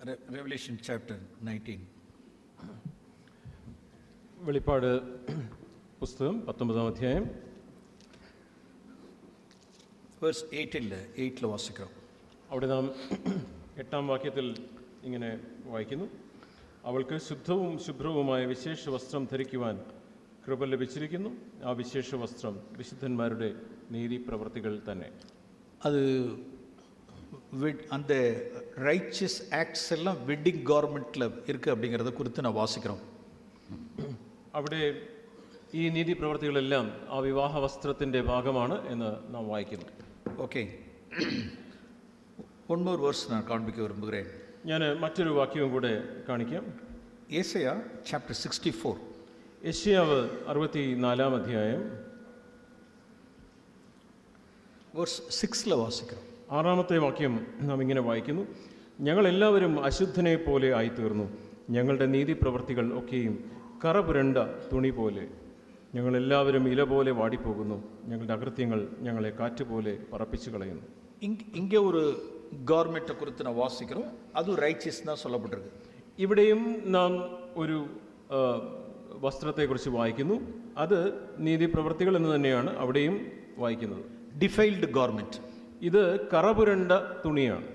Revelation chapter 19. വെളിപ്പാട് പുസ്തകം 19-ാം അധ്യായം Verse 8 വാസിക്കാം. അവിടെ നാം 8-ാം വാക്യത്തിൽ ഇങ്ങനെ വായിക്കുന്നു. അവൾക്ക് ശുദ്ധവും ശുഭ്രവുമായ വിശേഷ വസ്ത്രം ധരിക്കുവാൻ കൃപ ലഭിച്ചിരിക്കുന്നു. ആ വിശേഷ വസ്ത്രം വിശുദ്ധന്മാരുടെ നീതി പ്രവൃത്തികൾ തന്നെ. അത് அந்த ரைச்சஸ் ஆக்ட்ஸ் எல்லாம் வெட்டிங் கவர்மெண்ட்டில் இருக்குது அப்படிங்கிறத குறித்து நான் வாசிக்கிறோம். അവിടെ ഈ നീതി പ്രവൃത്തികളെല്ലാം ആ വിവാഹ വസ്ത്രത്തിൻ്റെ ഭാഗമാണ് എന്ന് നാം വായിക്കുന്നു. ഓക്കെ, one more verse ഞാൻ കാണിക്കാൻ വിരുമ്പുகிறேன். ഞാൻ മറ്റൊരു വാക്യവും കൂടെ കാണിക്കാം. യെശയ്യാ ചാപ്റ്റർ 64. യെശയ്യാവ് 64-ാം അധ്യായം verse 6 വാസിക്കാം. 6-ാമത്തെ വാക്യം നാം ഇങ്ങനെ വായിക്കുന്നു. ഞങ്ങളെല്ലാവരും അശുദ്ധനെ പോലെ ആയിത്തീർന്നു. ഞങ്ങളുടെ നീതി പ്രവൃത്തികൾ ഒക്കെയും കറപുരണ്ട തുണി പോലെ. ഞങ്ങളെല്ലാവരും ഇല പോലെ വാടിപ്പോകുന്നു. ഞങ്ങളുടെ അകൃത്യങ്ങൾ ഞങ്ങളെ കാറ്റുപോലെ പറപ്പിച്ചു കളയുന്നു. ഇங்கே ഒരു ഗവൺമെൻറ്റை குறித்து நான் வாசிக்கிறோம். அது ரைச்சஸ் தான் சொல்லப்பட்டிருக்கு. ഇവിടെയും നാം ഒരു വസ്ത്രത്തെക്കുറിച്ച് വായിക്കുന്നു. അത് നീതി പ്രവൃത്തികൾ എന്ന് തന്നെയാണ് അവിടെയും വായിക്കുന്നത്. Defiled government. ഇത് കറപുരണ്ട തുണിയാണ്.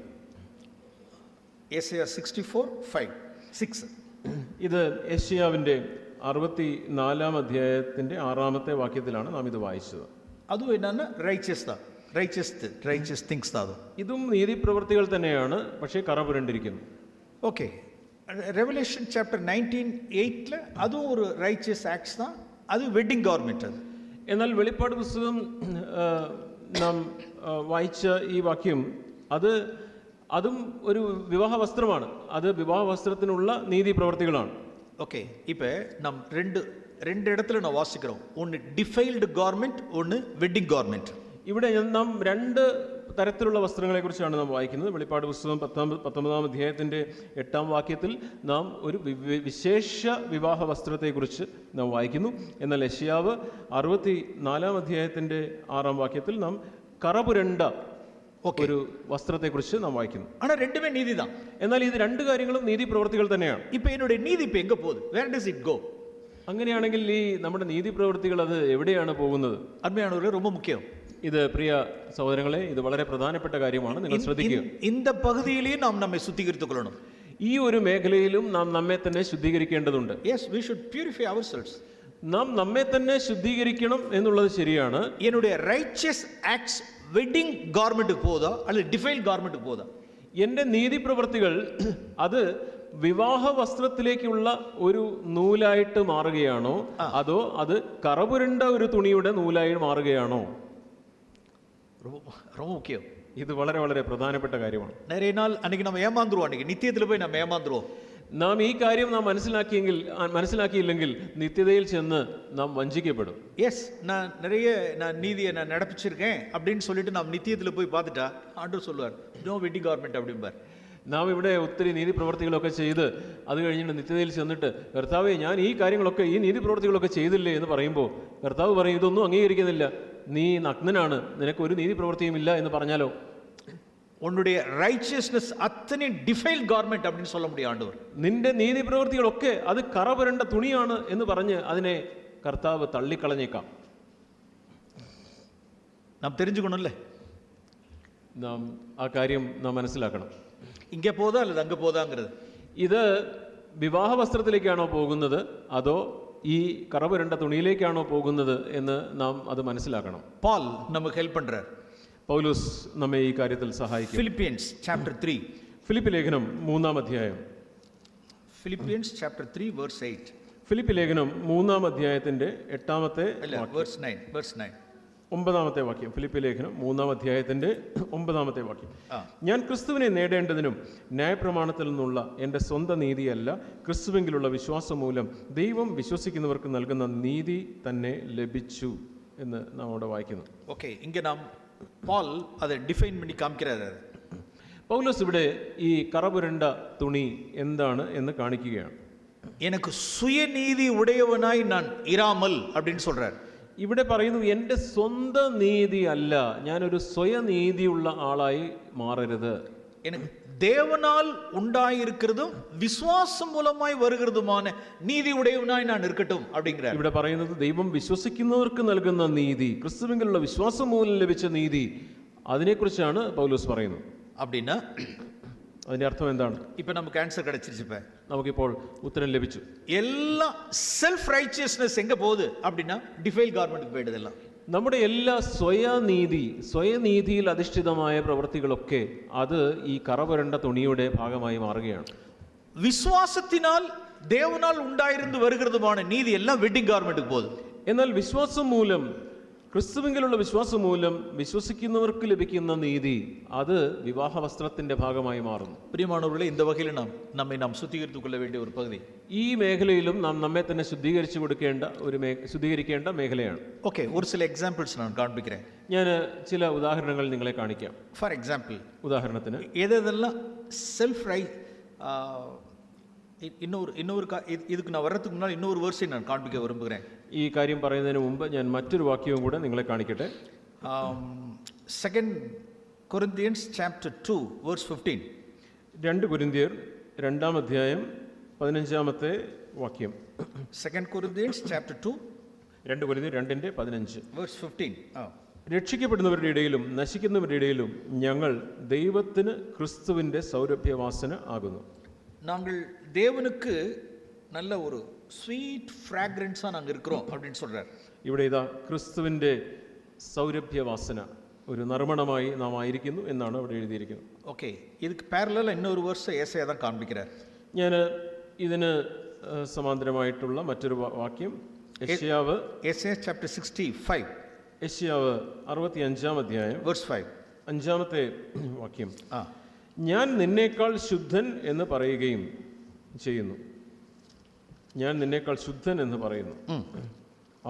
യെശയ്യാ 64:5-6. ഇത് യെശയ്യാവിൻ്റെ 64-ാം അധ്യായത്തിൻ്റെ 6-ാമത്തെ വാക്യത്തിലാണ് നാം ഇത് വായിച്ചത്. അതും എന്നാണ് റൈച്ചസ് തിങ്സ് താ. ഇതും നീതി പ്രവൃത്തികൾ തന്നെയാണ്, പക്ഷേ കറപുരണ്ടിരിക്കുന്നു. ഓക്കെ, റെവലേഷൻ ചാപ്റ്റർ 19:8 അതും ഒരു റൈച്ചസ് ആക്ട്സ് താ. അത് വെഡിങ് ഗവൺമെൻറ്. അത് എന്നാൽ വെളിപ്പാട് പുസ്തകം നാം വായിച്ച ഈ വാക്യം അതും ഒരു വിവാഹ വസ്ത്രമാണ്. അത് വിവാഹ വസ്ത്രത്തിനുള്ള നീതി പ്രവർത്തികളാണ്. ഓക്കെ, ഇപ്പോൾ നാം രണ്ട് ഇടത്തിൽ നാം വാസിக்கிறோம். ഒന്ന് ഡിഫൈൽഡ് ഗവൺമെൻറ്, ഒന്ന് വെഡിങ് ഗവൺമെൻറ്. ഇവിടെ നാം രണ്ട് തരത്തിലുള്ള വസ്ത്രങ്ങളെക്കുറിച്ചാണ് നാം വായിക്കുന്നത്. വെളിപ്പാട് പുസ്തകം 19-ാം അധ്യായത്തിൻ്റെ 8-ാം വാക്യത്തിൽ നാം ഒരു വിശേഷ വിവാഹ വസ്ത്രത്തെക്കുറിച്ച് നാം വായിക്കുന്നു. എന്നാൽ യെശയ്യാവ് 64-ാം അധ്യായത്തിൻ്റെ 6-ാം വാക്യത്തിൽ നാം കറപുരണ്ട ഒരു വസ്ത്രത്തെക്കുറിച്ച് നാം വായിക്കുന്നു. ஆனால் ரெண்டுமே நீதி தான். എന്നാൽ ഇത് രണ്ട് കാര്യങ്ങളും നീതി പ്രവൃത്തികൾ തന്നെയാണ്. இப்போ என்னுடைய நீதி இப்போ எங்கே போகுது? வேர் டஸ் இட் கோ? അങ്ങനെയാണെങ്കിൽ ഈ നമ്മുടെ നീതി പ്രവൃത്തികൾ അത് എവിടെയാണ് പോകുന്നത്? അരുമയാണവരെ ரொம்ப മുഖ്യം. ഇത് പ്രിയ സഹോദരങ്ങളെ, ഇത് വളരെ പ്രധാനപ്പെട്ട കാര്യമാണ്. നിങ്ങൾ ശ്രദ്ധിക്കുക. இந்த பகுதியிலேயே நாம் நம்மை சுத்திகரித்துக் கொள்ளணும். ഈ ഒരു മേഖലയിലും നാം നമ്മെ തന്നെ ശുദ്ധീകരിക്കേണ്ടതുണ്ട്. Yes, we should purify ourselves. നാം നമ്മെ തന്നെ ശുദ്ധീകരിക്കണം എന്നുള്ളത് ശരിയാണ്. என்னுடைய righteous acts വെഡിങ് ഗവൺമെൻറ്റുക്ക് പോകാ അല്ലെങ്കിൽ ഡിഫൈൽഡ് ഗവൺമെൻറ്റുക്ക് പോകാ? എൻ്റെ നീതി പ്രവൃത്തികൾ അത് വിവാഹ വസ്ത്രത്തിലേക്കുള്ള ഒരു നൂലായിട്ട് മാറുകയാണോ, അതോ അത് കറപുരണ്ട ഒരു തുണിയുടെ നൂലായി മാറുകയാണോ? ரொம்ப முக்கியம். ഇത് വളരെ വളരെ പ്രധാനപ്പെട്ട കാര്യമാണ്. நிறைய நாள் அன்னைக்கு நம்ம ஏமாந்துருவோம். அன்னைக்கு நித்தியத்தில் போய் நம்ம ஏமாந்துருவோம். നാം ഈ കാര്യം നാം മനസ്സിലാക്കിയില്ലെങ്കിൽ நித்தியതയിൽ ചെന്ന് നാം വഞ്ചിക്കപ്പെടും. எஸ், நான் நீதியை நான் நடப்பிச்சிருக்கேன் அப்படின்னு சொல்லிட்டு நாம் நித்தியத்தில் போய் பார்த்துட்டா ஆண்டவர் சொல்லுவார், நோ வெட்டிங் கவர்மெண்ட் அப்படிம்பார். നാം ഇവിടെ ഒത്തിരി നീതി പ്രവർത്തികളൊക്കെ ചെയ്ത് അത് കഴിഞ്ഞിട്ട് നിത്യതയിൽ ചെന്നിട്ട് കർത്താവേ ഞാൻ ഈ കാര്യങ്ങളൊക്കെ ഈ നീതി പ്രവർത്തികളൊക്കെ ചെയ്തില്ലേ എന്ന് പറയുമ്പോൾ കർത്താവ് പറയും, ഇതൊന്നും അംഗീകരിക്കുന്നില്ല, നീ നഗ്നനാണ്, നിനക്ക് ഒരു നീതി പ്രവൃത്തിയും ഇല്ല എന്ന് പറഞ്ഞാലോ? ഉன்னுடைய റൈച്ചിയസ്നസ് അത്തനെ ഡിഫൈൽഡ് ഗവൺമെന്റ് அப்படின்னு சொல்ல முடியும் ആണ്ടവർ. നിന്റെ നീതി പ്രവൃത്തികളൊക്കെ അത് കറപുരണ്ട തുണിയാണ് എന്ന് പറഞ്ഞ് അതിനെ കർത്താവ് തള്ളിക്കളഞ്ഞേക്കാം. നാം தெரிஞ்சுக்கணும்ல, നാം ആ കാര്യം നാം മനസ്സിലാക്കണം. ഇங்கே പോതാ അല്ല അങ്ങ് പോതാங்கிறது. ഇത് വിവാഹ വസ്ത്രത്തിലേക്കാണോ പോകുന്നത് അതോ ഈ കറപുരണ്ട തുണിയിലേക്കാണോ പോകുന്നത് എന്ന് നാം അത് മനസ്സിലാക്കണം. പാൽ നമുക്ക് ഹെൽപ്പ് പண்றார். പൗലോസ് നമ്മെ ഈ കാര്യത്തിൽ സഹായിക്കും. Philippians chapter 3. ഫിലിപ്പി ലേഖനം 3-ാം അധ്യായം. Philippians chapter 3 verse 8. ഫിലിപ്പി ലേഖനം 3-ാം അധ്യായത്തിന്റെ 8-ാമത്തെ വേഴ്സ് 9. 9-ാമത്തെ വാക്യം. ഫിലിപ്പി ലേഖനം 3-ാം അധ്യായത്തിന്റെ 9-ാമത്തെ വാക്യം. ഞാൻ ക്രിസ്തുവിനെ നേടേണ്ടതിനും ന്യായപ്രമാണത്തിൽ നിന്നുള്ള എൻ്റെ സ്വന്തം നീതിയല്ല, ക്രിസ്തുവിലുള്ള വിശ്വാസം മൂലം ദൈവം വിശ്വസിക്കുന്നവർക്ക് നൽകുന്ന നീതി തന്നെ ലഭിച്ചു എന്ന് നാം അവിടെ വായിക്കുന്നു. ഓക്കെ, ഇங்கே നാം പാൽ അത് ഡിഫൈൻ பண்ணி കാണിக்கிறார். പൗലോസ് ഇവിടെ ഈ കറപുരണ്ട തുണി എന്താണ് എന്ന് കാണിക്കുകയാണ്. எனக்கு சுயநீதி உடையவனாய் நான் இராமல் அப்படின்னு சொல்றார். ഇവിടെ പറയുന്നു, എൻ്റെ സ്വന്തം നീതി അല്ല, ഞാനൊരു സ്വയനീതിയുള്ള ആളായി മാറരുത്. எனக்கு தேவனால் உண்டாயிருக்கிறதும் விசுவாசம் மூலமாய் வருகிறதுமான நீதி உடையவனாய் நான் இருக்கட்டும் அப்படிங்கிறார். ഇവിടെ പറയുന്നത് ദൈവം വിശ്വസിക്കുന്നവർക്ക് നൽകുന്ന നീതി, ക്രിസ്തുവിലുള്ള വിശ്വാസം മൂലം ലഭിച്ച നീതി, അതിനെക്കുറിച്ചാണ് പൗലോസ് പറയുന്നത്. அப்படின்னா അതിന്റെ അർത്ഥം എന്താണ്? ഇപ്പൊ നമുക്ക് ആൻസർ கிடைச்சிருச்சு. இப்ப നമുക്കിപ്പോൾ ഉത്തരം ലഭിച്ചു. எல்லாம் செல்ஃப் ரைச்சியஸ்னஸ் எங்க போகுது அப்படின்னா டிஃபைல் கார்மெண்ட்டுக்கு போயிடுது எல்லாம். നമ്മുടെ എല്ലാ സ്വയനീതിയിൽ അധിഷ്ഠിതമായ പ്രവൃത്തികളൊക്കെ അത് ഈ കറപുരണ്ട തുണിയുടെ ഭാഗമായി മാറുകയാണ്. വിശ്വാസത്തിനാൽ ദേവനാൽ ഉണ്ടായിരുന്നു വരുகிறதுமான നീതി എല്ലാം വെഡിങ് ഗാർമെന്റുக்கு പോകും. എന്നാൽ വിശ്വാസം മൂലം, ക്രിസ്തുവിലുള്ള വിശ്വാസം മൂലം വിശ്വസിക്കുന്നവർക്ക് ലഭിക്കുന്ന നീതി അത് വിവാഹ വസ്ത്രത്തിന്റെ ഭാഗമായി മാറുന്നു. പ്രിയമാനവர்களே, இந்த வகையில் நாம் சுத்திகரித்துக் கொள்ள வேண்டிய ஒரு பகுதி. ഈ മേഖലയിലും നാം നമ്മെ തന്നെ ശുദ്ധീകരിക്കേണ്ട മേഖലയാണ്. ഓക്കെ, ഒരു ചില എക്സാമ്പിൾസ് ഞാൻ കാണിപ്പിக்கிறேன். ഞാൻ ചില ഉദാഹരണങ്ങൾ നിങ്ങളെ കാണിക്കാം. ഫോർ എക്സാമ്പിൾ, ഉദാഹരണത്തിന് ഏതെല്ലാം സെൽഫ് റൈറ്റ്, இதுக்கு நான் வர்றதுக்கு முன்னால் இன்னொரு வேர்ஸை நான் காண்பிக்க விரும்புகிறேன். ഈ കാര്യം പറയുന്നതിന് മുമ്പ് ഞാൻ മറ്റൊരു വാക്യവും കൂടെ നിങ്ങളെ കാണിക്കട്ടെ. 2 Corinthians chapter 2 verse 15. 2 കൊരിന്ത്യർ 2-ാം അധ്യായം 15-ാമത്തെ വാക്യം. 2 Corinthians chapter 2 2 കൊരിന്ത്യർ 2:15 verse 15. രക്ഷിക്കപ്പെടുന്നവരുടെ ഇടയിലും നശിക്കുന്നവരുടെ ഇടയിലും ഞങ്ങൾ ദൈവത്തിന് ക്രിസ്തുവിന്റെ സൗരഭ്യവാസന ആകുന്നു. நாங்கள் தேவனுக்கு நல்ல ஒரு ஸ்வீட் ஃப்ராக்ரன்ஸாக நாங்கள் இருக்கிறோம் அப்படின்னு சொல்கிறார். ഇവിടെ ഇതാ ക്രിസ്തുവിൻ്റെ സൗരഭ്യവാസന, ഒരു നറുമണമായി നാം ആയിരിക്കുന്നു എന്നാണ് അവിടെ എഴുതിയിരിക്കുന്നത്. ഓക്കെ, இதுக்கு പാരലൽ இன்னொரு വേഴ്സ് ഏസയ தான் காண்பிக்கிறார். ഞാൻ ഇതിന് സമാന്തരമായിട്ടുള്ള മറ്റൊരു വാക്യം യെശയ്യാവ് chapter 65, യെശയ്യാവ് 65-ാം അധ്യായം verse 5, 5-ാമത്തെ വാക്യം. ഞാൻ നിന്നേക്കാൾ ശുദ്ധൻ എന്ന് പറയുകയും ചെയ്യുന്നു. ഞാൻ നിന്നേക്കാൾ ശുദ്ധൻ എന്ന് പറയുന്നു.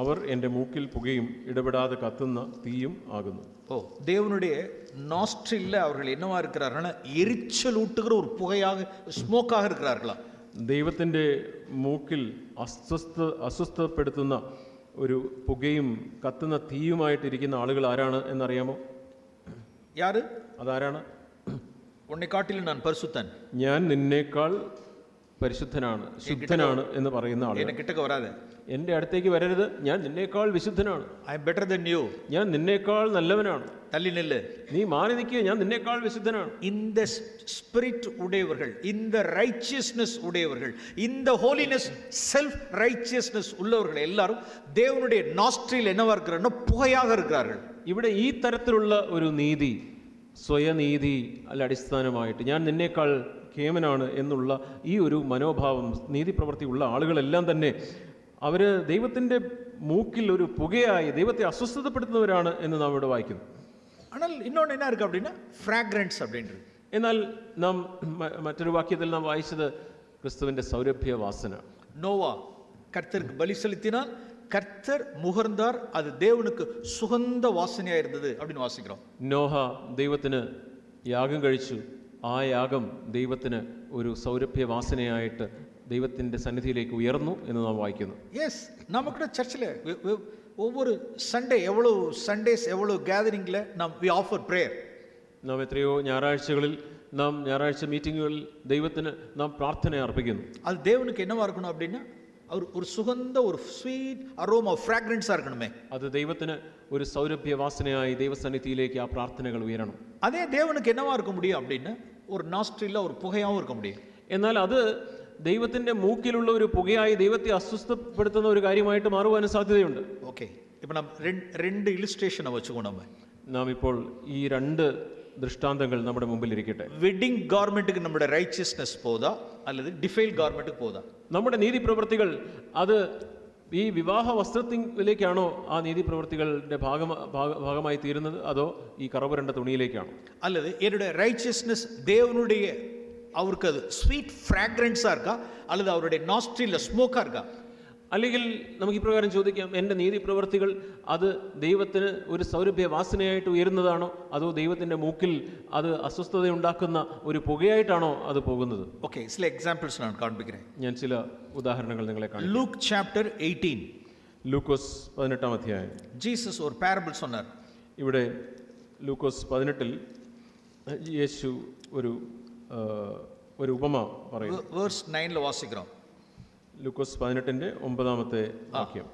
അവർ എൻ്റെ മൂക്കിൽ പുകയും ഇടപെടാതെ കത്തുന്ന തീയും ആകുന്നു. ஓ, தேவனுடைய நாஸ்ட்ரில்ல அவர்கள் என்னவா இருக்கிறார்கள்? எரிச்சல் ஊட்டுகிற ஒரு புகையாக, ஸ்மோக்காக இருக்கிறார்களா? ദൈവത്തിൻ്റെ മൂക്കിൽ അസ്വസ്ഥപ്പെടുത്തുന്ന ഒരു പുകയും കത്തുന്ന തീയുമായിട്ടിരിക്കുന്ന ആളുകൾ ആരാണ് എന്നറിയാമോ? യാര്? അതാരാണ്? ഉന്നെ കാട്ടിലും ഞാൻ പരിശുദ്ധൻ, ഞാൻ നിന്നേക്കാൾ പരിശുദ്ധനാണ്, ശുദ്ധനാണ് എന്ന് പറയുന്ന ആൾ. എന്നെ കിട്ടക്ക് വരാതെ, എൻ്റെ അടുത്തേക്ക് വരരുത്, ഞാൻ നിന്നേക്കാൾ വിശുദ്ധനാണ്, I am better than you, ഞാൻ നിന്നേക്കാൾ നല്ലവനാണ്, തള്ളി നില്ല്, നീ മാറി നിൽക്കുക, ഞാൻ നിന്നേക്കാൾ വിശുദ്ധനാണ്. இந்த ஸ்பிரிட் உடையவர்கள், இந்த ரைச்சியஸ்னஸ் உடையவர்கள், இந்த ஹோலினஸ் செல்ஃப் ரைச்சியஸ்னஸ் உள்ளவர்கள் எல்லாரும் தேவனுடைய நாஸ்ட்ரில் என்னவா இருக்கிறார்கள்? புகையாக இருக்கிறார்கள். ഇവിടെ ഈ തരത്തിലുള്ള ഒരു നീതി, സ്വയനീതി അല്ല അടിസ്ഥാനമായിട്ട് ഞാൻ നിന്നേക്കാൾ കേമനാണ് എന്നുള്ള ഈ ഒരു മനോഭാവം, നീതി പ്രവൃത്തി ഉള്ള ആളുകളെല്ലാം തന്നെ അവർ ദൈവത്തിൻ്റെ മൂക്കിൽ ഒരു പുകയായി ദൈവത്തെ അസ്വസ്ഥതപ്പെടുത്തുന്നവരാണ് എന്ന് നാം ഇവിടെ വായിക്കുന്നു. ஆனால் இன்னொன்று என்ன இருக்கு அப்படின்னா ஃப்ராக்ரன்ஸ் அப்படின்றது. എന്നാൽ നാം മറ്റൊരു വാക്യത്തിൽ നാം വായിച്ചത് ക്രിസ്തുവിൻ്റെ സൗരഭ്യവാസന. നോവ கர்த்தருக்கு பலி செலுத்தினார், கர்த்தர் முகர்ந்தார், அது தேவனுக்கு சுகந்த வாசனையா இருந்தது அப்படின்னு வாசிக்கிறோம். നോഹ ദൈവത്തിന് യാഗം കഴിച്ചു, ആ യാഗം ദൈവത്തിന് ഒരു സൗരഭ്യവാസനയായിട്ട് ദൈവത്തിൻ്റെ സന്നിധിയിലേക്ക് ഉയർന്നു എന്ന് നാം വായിക്കുന്നു. യെസ്, നമുക്കിടെ ചർച്ചിൽ ஒவ்வொரு സൺഡേ എவ்வளவு கேதரிங்கில் நாம் we offer prayer. നാം എത്രയോ ഞായറാഴ്ചകളിൽ, നാം ഞായറാഴ്ച മീറ്റിങ്ങുകളിൽ ദൈവത്തിന് നാം പ്രാർത്ഥന അർപ്പിക്കുന്നു. അത് தேவனுக்கு என்னவா இருக்கணும் அப்படின்னா ஒரு சுகந்த ஒரு ஸ்வீட் அரோமா ஃப்ராக்ரன்ஸாக இருக்கணுமே. അത് ദൈവത്തിന് ഒരു സൗരഭ്യവാസനയായി ദൈവസന്നിധിയിലേക്ക് ആ പ്രാർത്ഥനകൾ ഉയരണം. അതേ தேவனுக்கு என்னவா இருக்க முடியும் அப்படின்னா ஒரு நாஸ்ட்ரில்ல ஒரு புகையாகவும் இருக்க முடியும். എന്നാൽ അത് ദൈവത്തിൻ്റെ മൂക്കിലുള്ള ഒരു പുകയായി ദൈവത്തെ അസ്വസ്ഥപ്പെടുത്തുന്ന ഒരു കാര്യമായിട്ട് മാറുവാനും സാധ്യതയുണ്ട്. ഓക്കെ, ഇപ്പം നാം രണ്ട് ഇല്ലുസ്ട്രേഷനെ വെച്ചുകൊണ്ട് നാം ഇപ്പോൾ ഈ രണ്ട് ദൃഷ്ടാന്തങ്ങൾ നമ്മുടെ മുമ്പിൽ ഇരിക്കട്ടെ. വെഡിങ് ഗാർമെന്റുക്ക് നമ്മുടെ റൈച്ചിയസ്നെസ് പോതാ അല്ലെങ്കിൽ ഡിഫൈൽ ഗാർമെന്റുക്ക് പോതാ? നമ്മുടെ നീതി പ്രവൃത്തികൾ അത് ഈ വിവാഹ വസ്ത്രത്തിലേക്കാണോ ആ നീതി പ്രവൃത്തികളുടെ ഭാഗമായി തീരുന്നത്, അതോ ഈ കറപുരണ്ട തുണിയിലേക്കാണോ? அல்லது என்னுடைய ரைச்சியஸ்னஸ் தேவனுடைய அவருக்கு அது ஸ்வீட் ஃப்ராக்ரன்ஸாக இருக்கா அல்லது அவருடைய நாஸ்ட்ரில்ல ஸ்மோக்காக இருக்கா? അല്ലെങ്കിൽ നമുക്ക് ഇപ്രകാരം ചോദിക്കാം, എൻ്റെ നീതി പ്രവൃത്തികൾ അത് ദൈവത്തിന് ഒരു സൗരഭ്യവാസനയായിട്ട് ഉയരുന്നതാണോ, അതോ ദൈവത്തിൻ്റെ മൂക്കിൽ അത് അസ്വസ്ഥതയുണ്ടാക്കുന്ന ഒരു പുകയായിട്ടാണോ അത് പോകുന്നത്? ഓക്കെ, ചില എക്സാമ്പിൾസ് ഞാൻ കാണിപ്പിக்கிறேன். ഞാൻ ചില ഉദാഹരണങ്ങൾ നിങ്ങളെ കാണിക്കാം. ലൂക്ക് ചാപ്റ്റർ 18, ലൂക്കോസ് 18-ാം അധ്യായം. ജീസസ് ഒരു പാരബിൾ சொன்னார். ഇവിടെ ലൂക്കോസ് 18-ൽ യേശു ഒരു ഒരു ഉപമ പറയുന്നു. വേഴ്സ് 9 വാസിக்கிறோம். ലൂക്കോസ് 18:9 വാക്യം.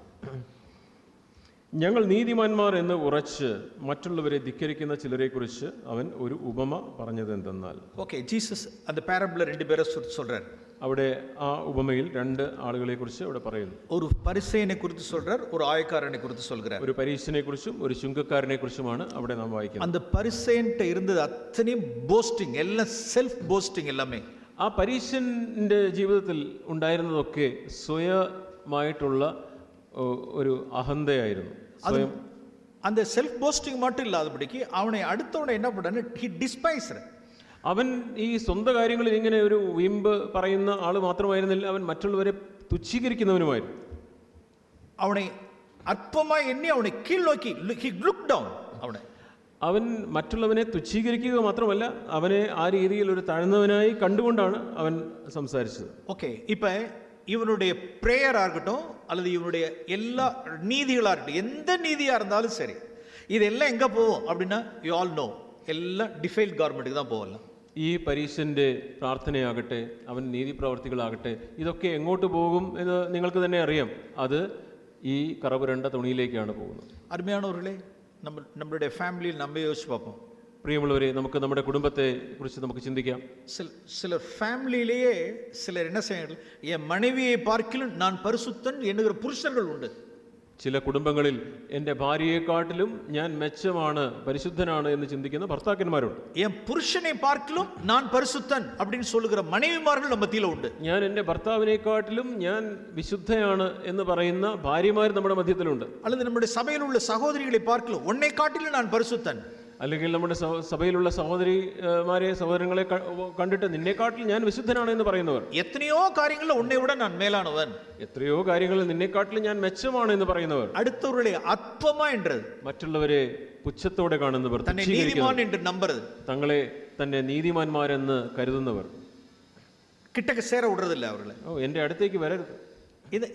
ഞങ്ങൾ നീതിമാന്മാർ എന്ന് ഉറച്ച് മറ്റുള്ളവരെ ധിക്കരിക്കുന്ന ചിലരെക്കുറിച്ച് അവൻ ഒരു ഉപമ പറഞ്ഞത് എന്തെന്നാൽ. ഓക്കെ, ജീസസ് அந்த പാരബിൾ ரெண்டு பேரை சொல்றார். അവിടെ ആ ഉപമയിൽ രണ്ട് ആളുകളെ കുറിച്ച് അവിടെ പറയുന്നു. ഒരു പരിസേയനെ കുറിച്ച് சொல்றார், ഒരു ആയക്കാരനെ കുറിച്ച് சொல்றார். ഒരു പരീശനെ കുറിച്ചും ഒരു ചുങ്കക്കാരനെ കുറിച്ചുമാണ് അവിടെ നാം വായിക്കുന്നത്. அந்த പരിസേയன்ட்ட இருந்தது അത്രയും ബോസ്റ്റിംഗ്, എല്ലാം സെൽഫ് ബോസ്റ്റിംഗ് എല്ലാമേ. ആ പരീശന്റെ ജീവിതത്തിൽ ഉണ്ടായിരുന്നതൊക്കെ സ്വയമായിട്ടുള്ള ഒരു അഹന്തയായിരുന്നു. സ്വയം அந்த செல்ஃப் போஸ்டிங் மட்டும் இல்லாதபடிக்கு அவனை அடுத்தவனை என்ன பண்ணாரு, he despised. അവൻ ഈ സ്വന്തം കാര്യങ്ങളിൽ ഇങ്ങനെ ഒരു വീമ്പ് പറയുന്ന ആൾ മാത്രമായിരുന്നില്ല, അവൻ മറ്റുള്ളവരെ തുച്ഛീകരിക്കുന്നവനുമായിരുന്നു. അവനെ അല്പമായി എണ്ണി അവനെ കീഴ്നോക്കി, he looked down. അവൻ മറ്റുള്ളവനെ തുച്ഛീകരിക്കുക മാത്രമല്ല, അവനെ ആ രീതിയിൽ ഒരു താഴ്ന്നവനായി കണ്ടുകൊണ്ടാണ് അവൻ സംസാരിച്ചത്. ഓക്കെ, ഇപ്പൊ இவனுடைய பிரேயரா இருக்கட்டும் அல்லது இவனுடைய எல்லா நீதிகளா இருக்கட்டும், எந்த நீதியா இருந்தாலும் சரி, இதெல்லாம் எங்க போகும் அப்படின்னா யூ ஆல் நோ, எல்லாம் டிஃபைல்ட் ഗവൺമെന്റിക്ക് தான் പോവല്ല. ഈ പരീശന്റെ പ്രാർത്ഥനയാകട്ടെ, അവൻ നീതി പ്രവർത്തികളാകട്ടെ, ഇതൊക്കെ എങ്ങോട്ട് പോകും എന്ന് നിങ്ങൾക്ക് തന്നെ അറിയാം. അത് ഈ കറപുരണ്ട തുണിയിലേക്കാണ് പോകുന്നത്. അരുമയാണവர்களே, நம்மளுடைய ஃபேமிலியில் நம்ம யோசிச்சு பார்ப்போம். പ്രിയമുള്ളവരെ, നമുക്ക് നമ്മുടെ കുടുംബത്തെ കുറിച്ച് നമുക്ക് ചിന്തിക്കാം. சிலர் ஃபேமிலியிலேயே சிலர் என்ன செய்யணும், என் மனைவியை பார்க்கிலும் நான் பரிசுத்தன் என்கிற புருஷர்கள் உண்டு. ചില കുടുംബങ്ങളിൽ എൻ്റെ ഭാര്യയെക്കാട്ടിലും ഞാൻ മെച്ചമാണ്, പരിശുദ്ധനാണ് എന്ന് ചിന്തിക്കുന്ന ഭർത്താക്കന്മാരുണ്ട്. என் புருஷனை பார்க்கிலும் நான் பரிசுத்தன் அப்படின்னு சொல்லுகிற மனைவிமார்கள் நம்ம மத்தியில உண்டு. ഞാൻ എൻ്റെ ഭർത്താവിനെക്കാട്ടിലും ഞാൻ വിശുദ്ധയാണ് എന്ന് പറയുന്ന ഭാര്യമാർ നമ്മുടെ മധ്യത്തിലുണ്ട്. அல்லது நம்முடைய சபையில் உள்ள சகோதரிகளை பார்க்கிலும் உன்னை காட்டிலும் நான் பரிசுத்தன், അല്ലെങ്കിൽ നമ്മുടെ സഭയിലുള്ള സഹോദരിമാരെ സഹോദരങ്ങളെ കണ്ടിട്ട് നിന്നെക്കാട്ടിൽ ഞാൻ വിശുദ്ധനാണ് എന്ന് പറയുന്നവർ. എത്രയോ കാര്യങ്ങളിൽ ഉന്നെ വിட ഞാൻ മേലാണവൻ, എത്രയോ കാര്യങ്ങളിൽ നിന്നെക്കാട്ടിൽ ഞാൻ മെച്ചമാണ് എന്ന് പറയുന്നവർ. അടുത്തവരുടെ അല്പമാ എന്നത്, മറ്റുള്ളവരെ പുച്ഛത്തോടെ കാണുന്നവർ, തങ്ങളെ തന്നെ നീതിമാന്മാരെന്ന് കരുതുന്നവർ. കിട്ടക്ക് സേര വിടുന്നില്ല അവരെ. ഓ, എൻ്റെ അടുത്തേക്ക് വരരുത്.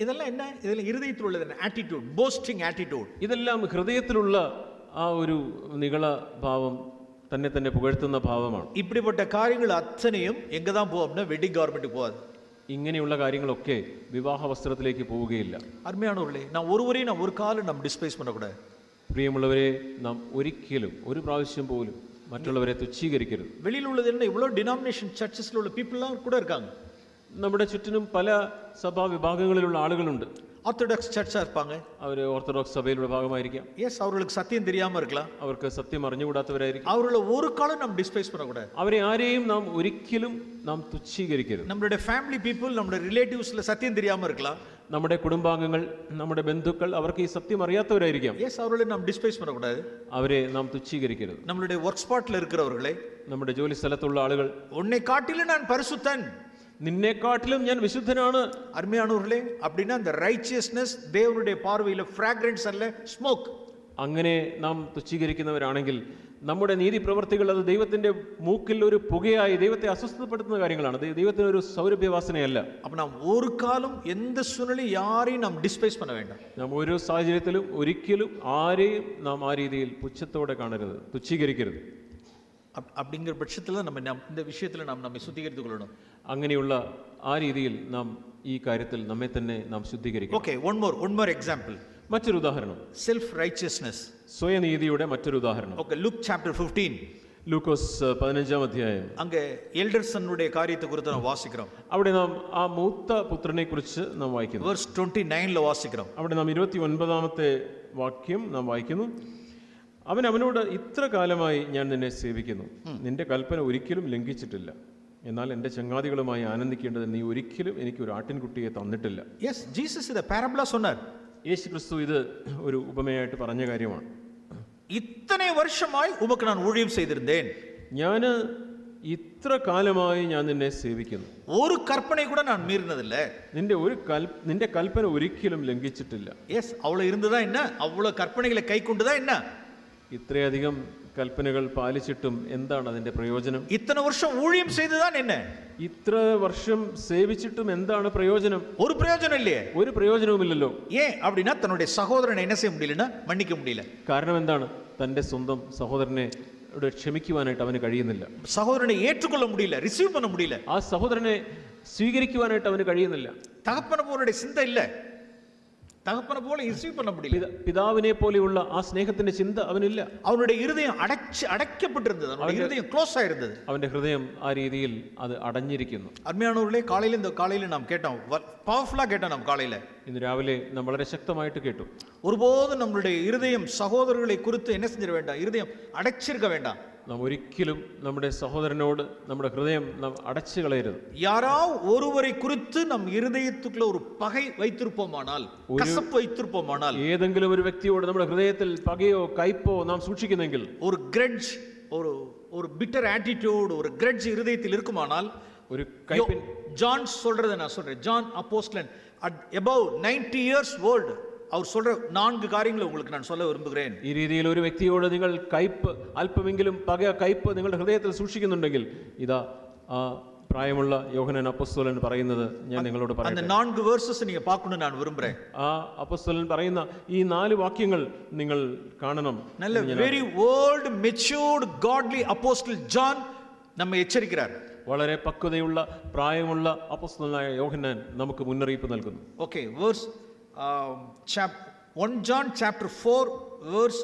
ഇതെല്ലാം എന്നാ, ഇതെല്ലാം ഹൃദയത്തിലുള്ള ആറ്റിറ്റ്യൂഡ്, ബോസ്റ്റിംഗ് ആറ്റിറ്റ്യൂഡ്. ഇതെല്ലാം ഹൃദയത്തിലുള്ള ആ ഒരു നിഗള ഭാവം, തന്നെ പുകഴ്ത്തുന്ന ഭാവമാണ്. ഇപ്പിടിപ്പെട്ട കാര്യങ്ങൾ അച്ഛനെയും എങ്ങതാ പോവാ, വെഡിങ് ഗവൺമെന്റ് പോവാതെ. ഇങ്ങനെയുള്ള കാര്യങ്ങളൊക്കെ വിവാഹ വസ്ത്രത്തിലേക്ക് പോവുകയില്ല. അരുമയാണവர்களே, നാം ഒരുവരെയും നാം ഒരു കാലം നാം ഡിസ്പൈസ് பண்ணக்கூடாது. പ്രിയമുള്ളവരെ, നാം ഒരിക്കലും ഒരു പ്രാവശ്യം പോലും മറ്റുള്ളവരെ തുച്ഛീകരിക്കരുത്. വെളിയിലുള്ളത് என்ன, இவ்வளோ டினாமினேஷன் சர்ச்சஸ்ல உள்ள பீப்பிள்லாம் கூட இருக்காங்க. നമ്മുടെ ചുറ്റിനും പല സഭാ വിഭാഗങ്ങളിലുള്ള ആളുകളുണ്ട്. ഓർത്തഡോക്സ് ചർച്ചാ இருப்பாங்க, അവർ ഓർത്തഡോക്സ് സഭയിലുള്ള ഭാഗമായിരിക്കാം. യെസ്, അവർക്ക് സത്യം தெரியாம இருக்கலாம், അവർക്ക് സത്യം അറിഞ്ഞുകൂടാത്തവരായിരിക്കും. അവരുടെ ഒരു കാലം നാം ഡിസ്പൈസ് பண்ணக்கூடாது. അവരെ ആരെയും നാം ഒരിക്കലും തുച്ഛീകരിക്കരുത്. നമ്മുടെ ഫാമിലി പീപ്പിൾ, നമ്മുടെ റിലേറ്റീവ്സിലെ സത്യം தெரியாம இருக்கலாம். നമ്മുടെ കുടുംബാംഗങ്ങൾ, നമ്മുടെ ബന്ധുക്കൾ, അവർക്ക് ഈ സത്യം അറിയാത്തവരായിരിക്കാം. യെസ്, അവരെ നാം ഡിസ്പൈസ് பண்ணக்கூடாது. അവരെ നാം തുച്ഛീകരിക്കരുത്. നമ്മുടെ വർക്ക് സ്പോട്ടിൽ இருக்கிறவர்களே, നമ്മുടെ ജോലി സ്ഥലത്തുള്ള ആളുകൾ, ഉന്നെ കാട്ടിലും ഞാൻ പരിശുദ്ധൻ, നിന്നെക്കാട്ടിലും ഞാൻ വിശുദ്ധനാണ്. അരുമയാണവர்களே, அப்படின்னா அந்த ரைச்சியஸ்னஸ் தேவனுடைய பார்வையில ഫ്രാഗ്രൻസ് അല്ല, സ്മോക്ക്. അങ്ങനെ നാം തുച്ഛീകരിക്കുന്നവരാണെങ്കിൽ നമ്മുടെ നീതി പ്രവർത്തികൾ അത് ദൈവത്തിന്റെ മൂക്കിൽ ഒരു പുകയായി ദൈവത്തെ അസ്വസ്ഥപ്പെടുത്തുന്ന കാര്യങ്ങളാണ്. ദൈവത്തിന് ഒരു സൗരഭ്യവാസനയല്ല. അപ്പോൾ നാം ഒരു കാലം എന്ത് സൂழ்நிலையும் யாரையும் നാം ഡിസ്പൈസ് பண்ண വേண்டாം. നാം ഓരോ സാഹചര്യത്തിലും ഒരിക്കലും ആരെയും നാം ആ രീതിയിൽ പുച്ഛത്തോടെ കാണരുത്, തുച്ഛീകരിക്കരുത്. அப்படிங்கிற பட்சத்தில் நம்ம இந்த விஷயத்தில் நாம் நம்மை சுத்திகரித்துக் கொள்ளணும். അങ്ങനെയുള്ള ആ രീതിയിൽ നാം ഈ കാര്യത്തിൽ നമ്മെ തന്നെ നാം ശുദ്ധീകരിക്കണം. Okay, one more example. മറ്റൊരു ഉദാഹരണം, സെൽഫ് റൈച്ചിയസ്നസ്, സ്വയനീതിയുടെ മറ്റൊരു ഉദാഹരണം. ഓക്കേ, ലൂക്ക് ചാപ്റ്റർ 15, ലൂക്കോസ് 15-ാം അധ്യായം. അங்கே എൽഡർസനുடைய കാര്യത്തെ കുറിച്ച് നാം വാസിக்கிறோം. അവിടെ നാം ആ മൂത്ത പുത്രനെ കുറിച്ച് നാം വായിക്കുന്നു. വേഴ്സ് 29 വാസിக்கிறோം. അവിടെ നാം 29-ാമത്തെ വാക്യം നാം വായിക്കുന്നു. അവനോട്, ഇത്ര കാലമായി ഞാൻ നിന്നെ സേവിക്കുന്നു, നിന്റെ കൽപ്പന ഒരിക്കലും ലംഘിച്ചിട്ടില്ല. എന്നാൽ എൻ്റെ ചങ്ങാതികളുമായി ആനന്ദിക്കേണ്ടത് നീ ഒരിക്കലും എനിക്ക് ഒരു ആട്ടിൻകുട്ടിയെ തന്നിട്ടില്ല. യെസ്, ജീസസ് ഇത് പാരബിളാ சொன்னார். യേശു ക്രിസ്തു ഇത് ഒരു ഉപമയായിട്ട് പറഞ്ഞ കാര്യമാണ്. ഇത്രേ വർഷമായി ഉമക്ക് ഞാൻ ഊഴിയം ചെയ്തിരുന്നേൻ, ഞാൻ ഇത്ര കാലമായി ഞാൻ നിന്നെ സേവിക്കുന്നു, ഒരു കൽപ്പന കൂടെ ഞാൻ മീറുന്നതില്ല, നിന്റെ കൽപ്പന ഒരിക്കലും ലംഘിച്ചിട്ടില്ല. യെസ്, അവള് ഇരുന്നതാ എന്ന, അവള് കൽപ്പനകളെ കൈക്കൊണ്ടതാ എന്ന. ഇത്രയധികം കൽപ്പനകൾ പാലിച്ചിട്ടും എന്താണ് അതിന്റെ പ്രയോജനം? ഇത്ര വർഷം ഊഴിയം ചെയ്തതാണ് എന്നെ, ഇത്ര വർഷം സേവിച്ചിട്ടും എന്താണ് പ്രയോജനം? ഒരു പ്രയോജനം ഇല്ലേ, ഒരു പ്രയോജനവുമില്ലല്ലോ. அப்படின்னா தன்னுடைய சகோதரனை என்ன செய்ய முடியலன்னா மன்னிக்க முடியல. കാരണം എന്താണ്? തന്റെ സ്വന്തം സഹോദരനെ ക്ഷമിക്കുവാനായിട്ട് അവന് കഴിയുന്നില്ല. சகோதரனை ஏற்றுக்கொள்ள முடியல, ரிசீவ் பண்ண முடியல. ആ സഹോദരനെ സ്വീകരിക്കുവാനായിട്ട് അവന് കഴിയുന്നില്ല. தகப்பன போலுடைய சிந்தை இல்ல, தகப்பன போல ரிசீவ் பண்ண முடியல. പിതാവിനെ പോലെയുള്ള ആ സ്നേഹത്തിന്റെ ചിന്ത അവനില്ല. அவனுடைய இருதயம் அடைக்கப்பட்டிருந்தது, அவனுடைய இருதயம் க்ளோஸ் ஆயிருந்தது. അവന്റെ ഹൃദയം ആ രീതിയിൽ അത് അടഞ്ഞിരിക്കുന്നു. அருமையானவர்களே, காலையில நாம் கேட்டோம், பவர்ஃபுல்லா கேட்டோம். நாம் காலையில ഇന്ന് രാവിലെ നാം വളരെ ശക്തമായിട്ട് കേട്ടു. ஒருபோதும் நம்மளுடைய இருதயம் சகோதரர்களை குறித்து என்ன செஞ்சிட வேண்டாம், இருதயம் அடைச்சிருக்க வேண்டாம். നാം ഒരിക്കലും നമ്മുടെ സഹോദരനോട് നമ്മുടെ ഹൃദയം നാം അടച്ചു കളയരുത്. யாராவது ஒருவரை குறித்து நம் இருதயத்துக்குள்ள ஒரு பகை வைத்திருப்போமானால், கசப்பு வைத்திருப்போமானால், ഏതെങ്കിലും ഒരു വ്യക്തിയോട് നമ്മുടെ ഹൃദയത്തിൽ പകയോ കയ്പോ നാം സൂക്ഷിക്കുന്നെങ്കിൽ, ஒரு கிரட்ஜ், ஒரு bitter attitude, ஒரு கிரட்ஜ் இருதயத்தில் இருக்குமானால், ഒരു കയ്പിൻ ஜான் சொல்றதை நான் சொல்றேன். ஜான் அப்போஸ்தலன் at above 90 years old, அவர் சொல்ற 4 காரியங்களை உங்களுக்கு நான் சொல்ல விரும்புகிறேன். ഈ രീതിയിൽ ഒരു വ്യക്തിയോട് നിങ്ങൾ കയ്പ്, അല്പമെങ്കിലും പക കയ്പ് നിങ്ങളുടെ ഹൃദയത്തിൽ സൂക്ഷിക്കുന്നുണ്ടെങ്കിൽ, ഇതാ ആ പ്രായമുള്ള യോഹന്നാൻ അപ്പോസ്തലൻ പറയുന്നത് ഞാൻ നിങ്ങളോട് அந்த പറയട്ടെ. 4 വേഴ്സസ് நீங்க பார்க்கணும் நான் விரும்புறேன். ആ അപ്പോസ്തലൻ പറയുന്ന ഈ 4 വാക്യങ്ങൾ നിങ്ങൾ കാണണം. நல்ல very old matured godly apostle John നമ്മെ എച്ചരിக்கிறார். വളരെ പക്വതയുള്ള പ്രായമുള്ള അപ്പോസ്തലനായ യോഹന്നാൻ നമുക്ക് മുന്നറിയിപ്പ് നൽകുന്നു. Okay, verse 1 John chapter 4 verse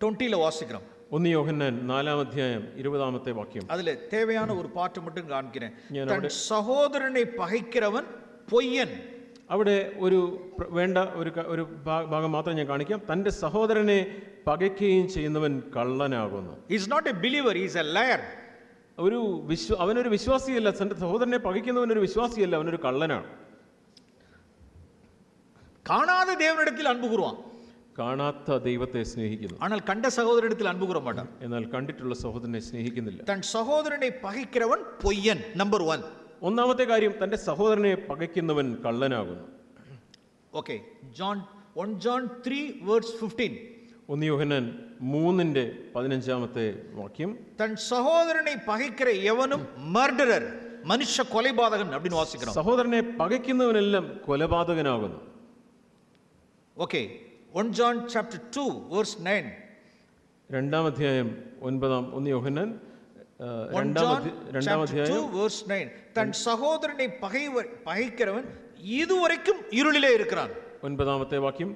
20ல வாசிக்கிறோம். 1 യോഹന്നാൻ 4-ാം അധ്യായം 20-ാമത്തെ വാക്യം. அதுல தேவையான ஒரு பாட்டு மட்டும் காண்கிறேன். தன் சகோதரனை பகைக்கிறவன் பொய்யன். അവിടെ വേണ്ട ഒരു ഭാഗം മാത്രം ഞാൻ കാണിക്കാം. തൻ്റെ സഹോദരനെ പകയ്ക്കുകയും ചെയ്യുന്നവൻ കള്ളനാകുന്നു. He is not a believer, he is a liar. അവനൊരു വിശ്വാസിയല്ല. തൻ്റെ സഹോദരനെ പകയ്ക്കുന്നവൻ ഒരു വിശ്വാസിയല്ല, അവനൊരു കള്ളനാണ്. കാണാതെ தேவனிடத்தில் அன்பு கூறுவான், കാണാത്ത ദൈവത്തെ സ്നേഹിക്കുന്നു. ஆனால் கண்ட சகோதரனிடத்தில் அன்பு கூற மாட்டான். എന്നാൽ കണ്ടിട്ടുള്ള സഹോദരനെ സ്നേഹിക്കുന്നില്ല. தன் சகோதரனை பகைக்கிறவன் பொய்யன். നമ്പർ 1. ഒന്നാമത്തെ കാര്യം, തൻ്റെ സഹോദരനെ പകയ്ക്കുന്നവൻ കള്ളനാകുന്നു. Okay, 1 John 3 verse 15. 1 യോഹന്നാൻ 3:15 വാക്യം. தன் சகோதரனை பகைக்கிற எவனும் மர்டரர், மனுஷ கொலைபாதகன் அப்படின்னு வாசிக்கிறோம். സഹോദരനെ പകയ്ക്കുന്നവനെല്ലാം കൊലപാതകനാകുന്നു. Okay, 1 John chapter 2 verse 9. 2-ാം അധ്യായം 1 യോഹന്നാൻ 2-ാം അധ്യായം 2 verse 9. தன் சகோதரனை பகைக்கிறவன் இதுவரைக்கும் இருளிலே இருக்கிறான். 9-ാമത്തെ വാക്യം,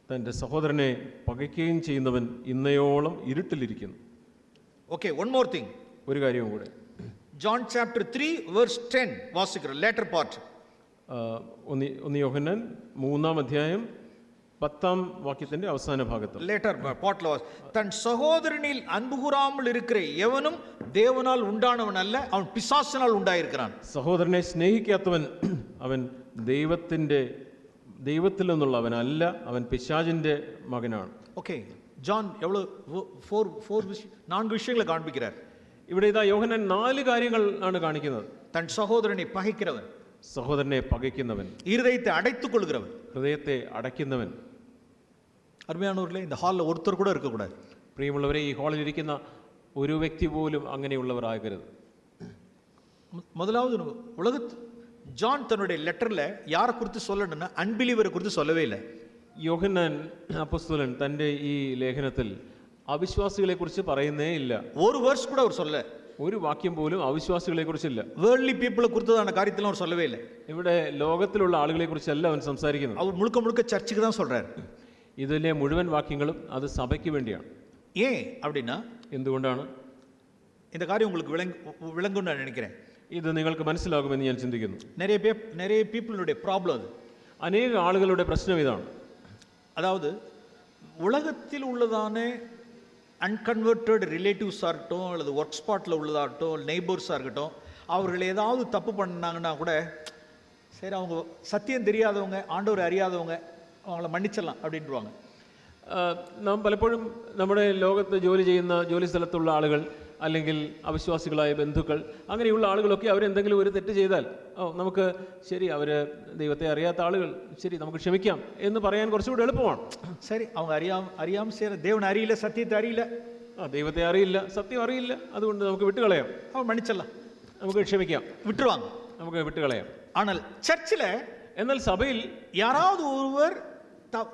തൻ്റെ സഹോദരനെ പകയ്ക്കുകയും ചെയ്യുന്നവൻ ഇന്നയോളം ഇരുട്ടിലിരിക്കുന്നു. Okay, one more thing. ഒരു കാര്യവും കൂടെ. John chapter 3 verse 10 വാസിக்கிறோம், later part. 1 യോഹന്നാൻ 3-ാം അധ്യായം 10-ാം വാക്യത്തിന്റെ അവസാന ഭാഗത്ത് லேட்டர் பாட்ல தன் சகோதரனில் அன்பு கூறாமல் இருக்கிற எவனும் தேவனால் உண்டானவன் அல்ல, அவன் பிசாசினால் உண்டாயிருக்கிறான். സഹോദരനെ സ്നേഹിക്കാത്തവൻ അവൻ ദൈവത്തിൽ നിന്നുള്ളവനല്ല, അവൻ പിശാചിന്റെ മകനാണ്. ഓക്കെ, ജോൺ എவ்வளவு 4 விஷயங்களை കാണിപ്പിக்கிறார். ഇവിടെ ഇതാ യോഹന്നാൻ 4 കാര്യങ്ങൾ ആണ് കാണിക്കുന്നത്. தன் சகோதரனை பகைக்கிறவன், സഹോദരനെ പകയ്ക്കുന്നവൻ, இருதயத்தை அடைத்துக் கொள்கிறவன், ഹൃദയത്തെ അടയ്ക്കുന്നവൻ. அருமையானவர்களே, இந்த ஹாலில் ஒருத்தர் கூட இருக்கக்கூடாது. പ്രിയമുള്ളവരെ, ഈ ഹാളിൽ ഇരിക്കുന്ന ഒരു വ്യക്തി പോലും അങ്ങനെയുള്ളവരാകരുത്. முதலாவது ஜான் தன்னுடைய லெட்டர்ல யாரை குறித்து சொல்லணும்னா அன்பிலீவரை குறித்து சொல்லவே இல்லை. യോഹന്നാൻ അപ്പോസ്തലൻ തൻ്റെ ഈ ലേഖനത്തിൽ അവിശ്വാസികളെ കുറിച്ച് പറയുന്നേ ഇല്ല. ஒரு வேர்ஸ் கூட அவர் சொல்ல, ഒരു വാക്യം പോലും അവിശ്വാസികളെ കുറിച്ചില്ല. വേൾഡ്ലി പീപ്പിളെ കുറിച്ചതാണ് കാര്യത്തിലും അവർ சொல்லவே இல்லை. ഇവിടെ ലോകത്തിലുള്ള ആളുകളെ കുറിച്ചല്ല അവൻ സംസാരിക്കുന്നത്. அவர் முழுக்க சர்ச்சுக்கு தான் சொல்றாரு. ഇതിലെ മുഴുവൻ വാക്യങ്ങളും അത് സഭയ്ക്ക് വേണ്ടിയാണ്. ஏன் அப்படின்னா, എന്തുകൊണ്ടാണ്? இந்த காரியம் உங்களுக்கு விளங்கும்னு நான் நினைக்கிறேன். ഇത് നിങ്ങൾക്ക് മനസ്സിലാകുമെന്ന് ഞാൻ ചിന്തിക്കുന്നു. நிறைய பீப்புளுடைய ப்ராப்ளம் அது. അനേക ആളുകളുടെ പ്രശ്നം ഇതാണ്. அதாவது உலகத்தில் உள்ளதான அன்கன்வெர்டட் ரிலேட்டிவ்ஸாக இருக்கட்டும், அல்லது ஒர்க் ஸ்பாட்டில் உள்ளதாகட்டும், நெய்பர்ஸாக இருக்கட்டும், அவர்கள் ஏதாவது தப்பு பண்ணாங்கன்னா கூட சரி, அவங்க சத்தியம் தெரியாதவங்க, ஆண்டவர் அறியாதவங்க, அவங்கள மன்னிச்சிடலாம் அப்படின்ட்டுருவாங்க. നാം പലപ്പോഴും നമ്മുടെ ലോകത്ത് ജോലി ചെയ്യുന്ന ജോലി സ്ഥലത്തുള്ള ആളുകൾ, അല്ലെങ്കിൽ അവിശ്വാസികളായ ബന്ധുക്കൾ, അങ്ങനെയുള്ള ആളുകളൊക്കെ അവരെന്തെങ്കിലും ഒരു തെറ്റ് ചെയ്താൽ, നമുക്ക് ശരി, അവർ ദൈവത്തെ അറിയാത്ത ആളുകൾ, ശരി നമുക്ക് ക്ഷമിക്കാം എന്ന് പറയാൻ കുറച്ചുകൂടി എളുപ്പമാണ്. ശരി, அவங்க അറിയാം ചെയ്യற ദേവനെ അറിയില്ല, സത്യത്തെ അറിയില്ല, ദൈവത്തെ അറിയില്ല, സത്യം അറിയില്ല, അതുകൊണ്ട് നമുക്ക് വിട്ടുകളയാം, അവൻ മன்னிச்சிடலாம், നമുക്ക് ക്ഷമിക്കാം, വിട്ടുവാங்க, നമുക്ക് വിട്ടുകളയാം. ஆனால் சர்ச்சில், എന്നാൽ സഭയിൽ யாராவது ஒருவர்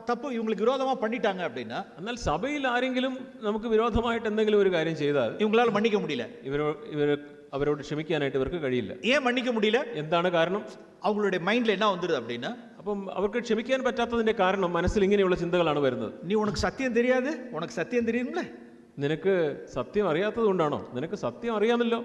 தப்பு இவங்களுக்கு விரோதமா பண்ணிட்டாங்க அப்படின்னா എന്നാൽ സഭയിൽ ആരെങ്കിലും നമുക്ക് വിരോധമായിട്ട് എന്തെങ്കിലും ഒരു കാര്യം ചെയ്താൽ இவங்களால மன்னிக்க முடியல. അവരോട് ക്ഷമിക്കാനായിട്ട് ഇവർക്ക് കഴിയില്ല. ஏன் மன்னிக்க முடியல? എന്താണ് കാരണം? அவங்களுடைய மைண்ட்ல என்ன வந்துருது அப்படின்னா, അപ്പം അവർക്ക് ക്ഷമിക്കാൻ പറ്റാത്തതിന്റെ കാരണം മനസ്സിൽ ഇങ്ങനെയുള്ള ചിന്തകളാണ് വരുന്നത്. நீ உனக்கு சத்தியம் தெரியாது, உனக்கு சத்தியம் தெரியுங்களே, നിനക്ക് സത്യം അറിയാത്തത് കൊണ്ടാണോ? നിനക്ക് സത്യം അറിയാമല്ലോ.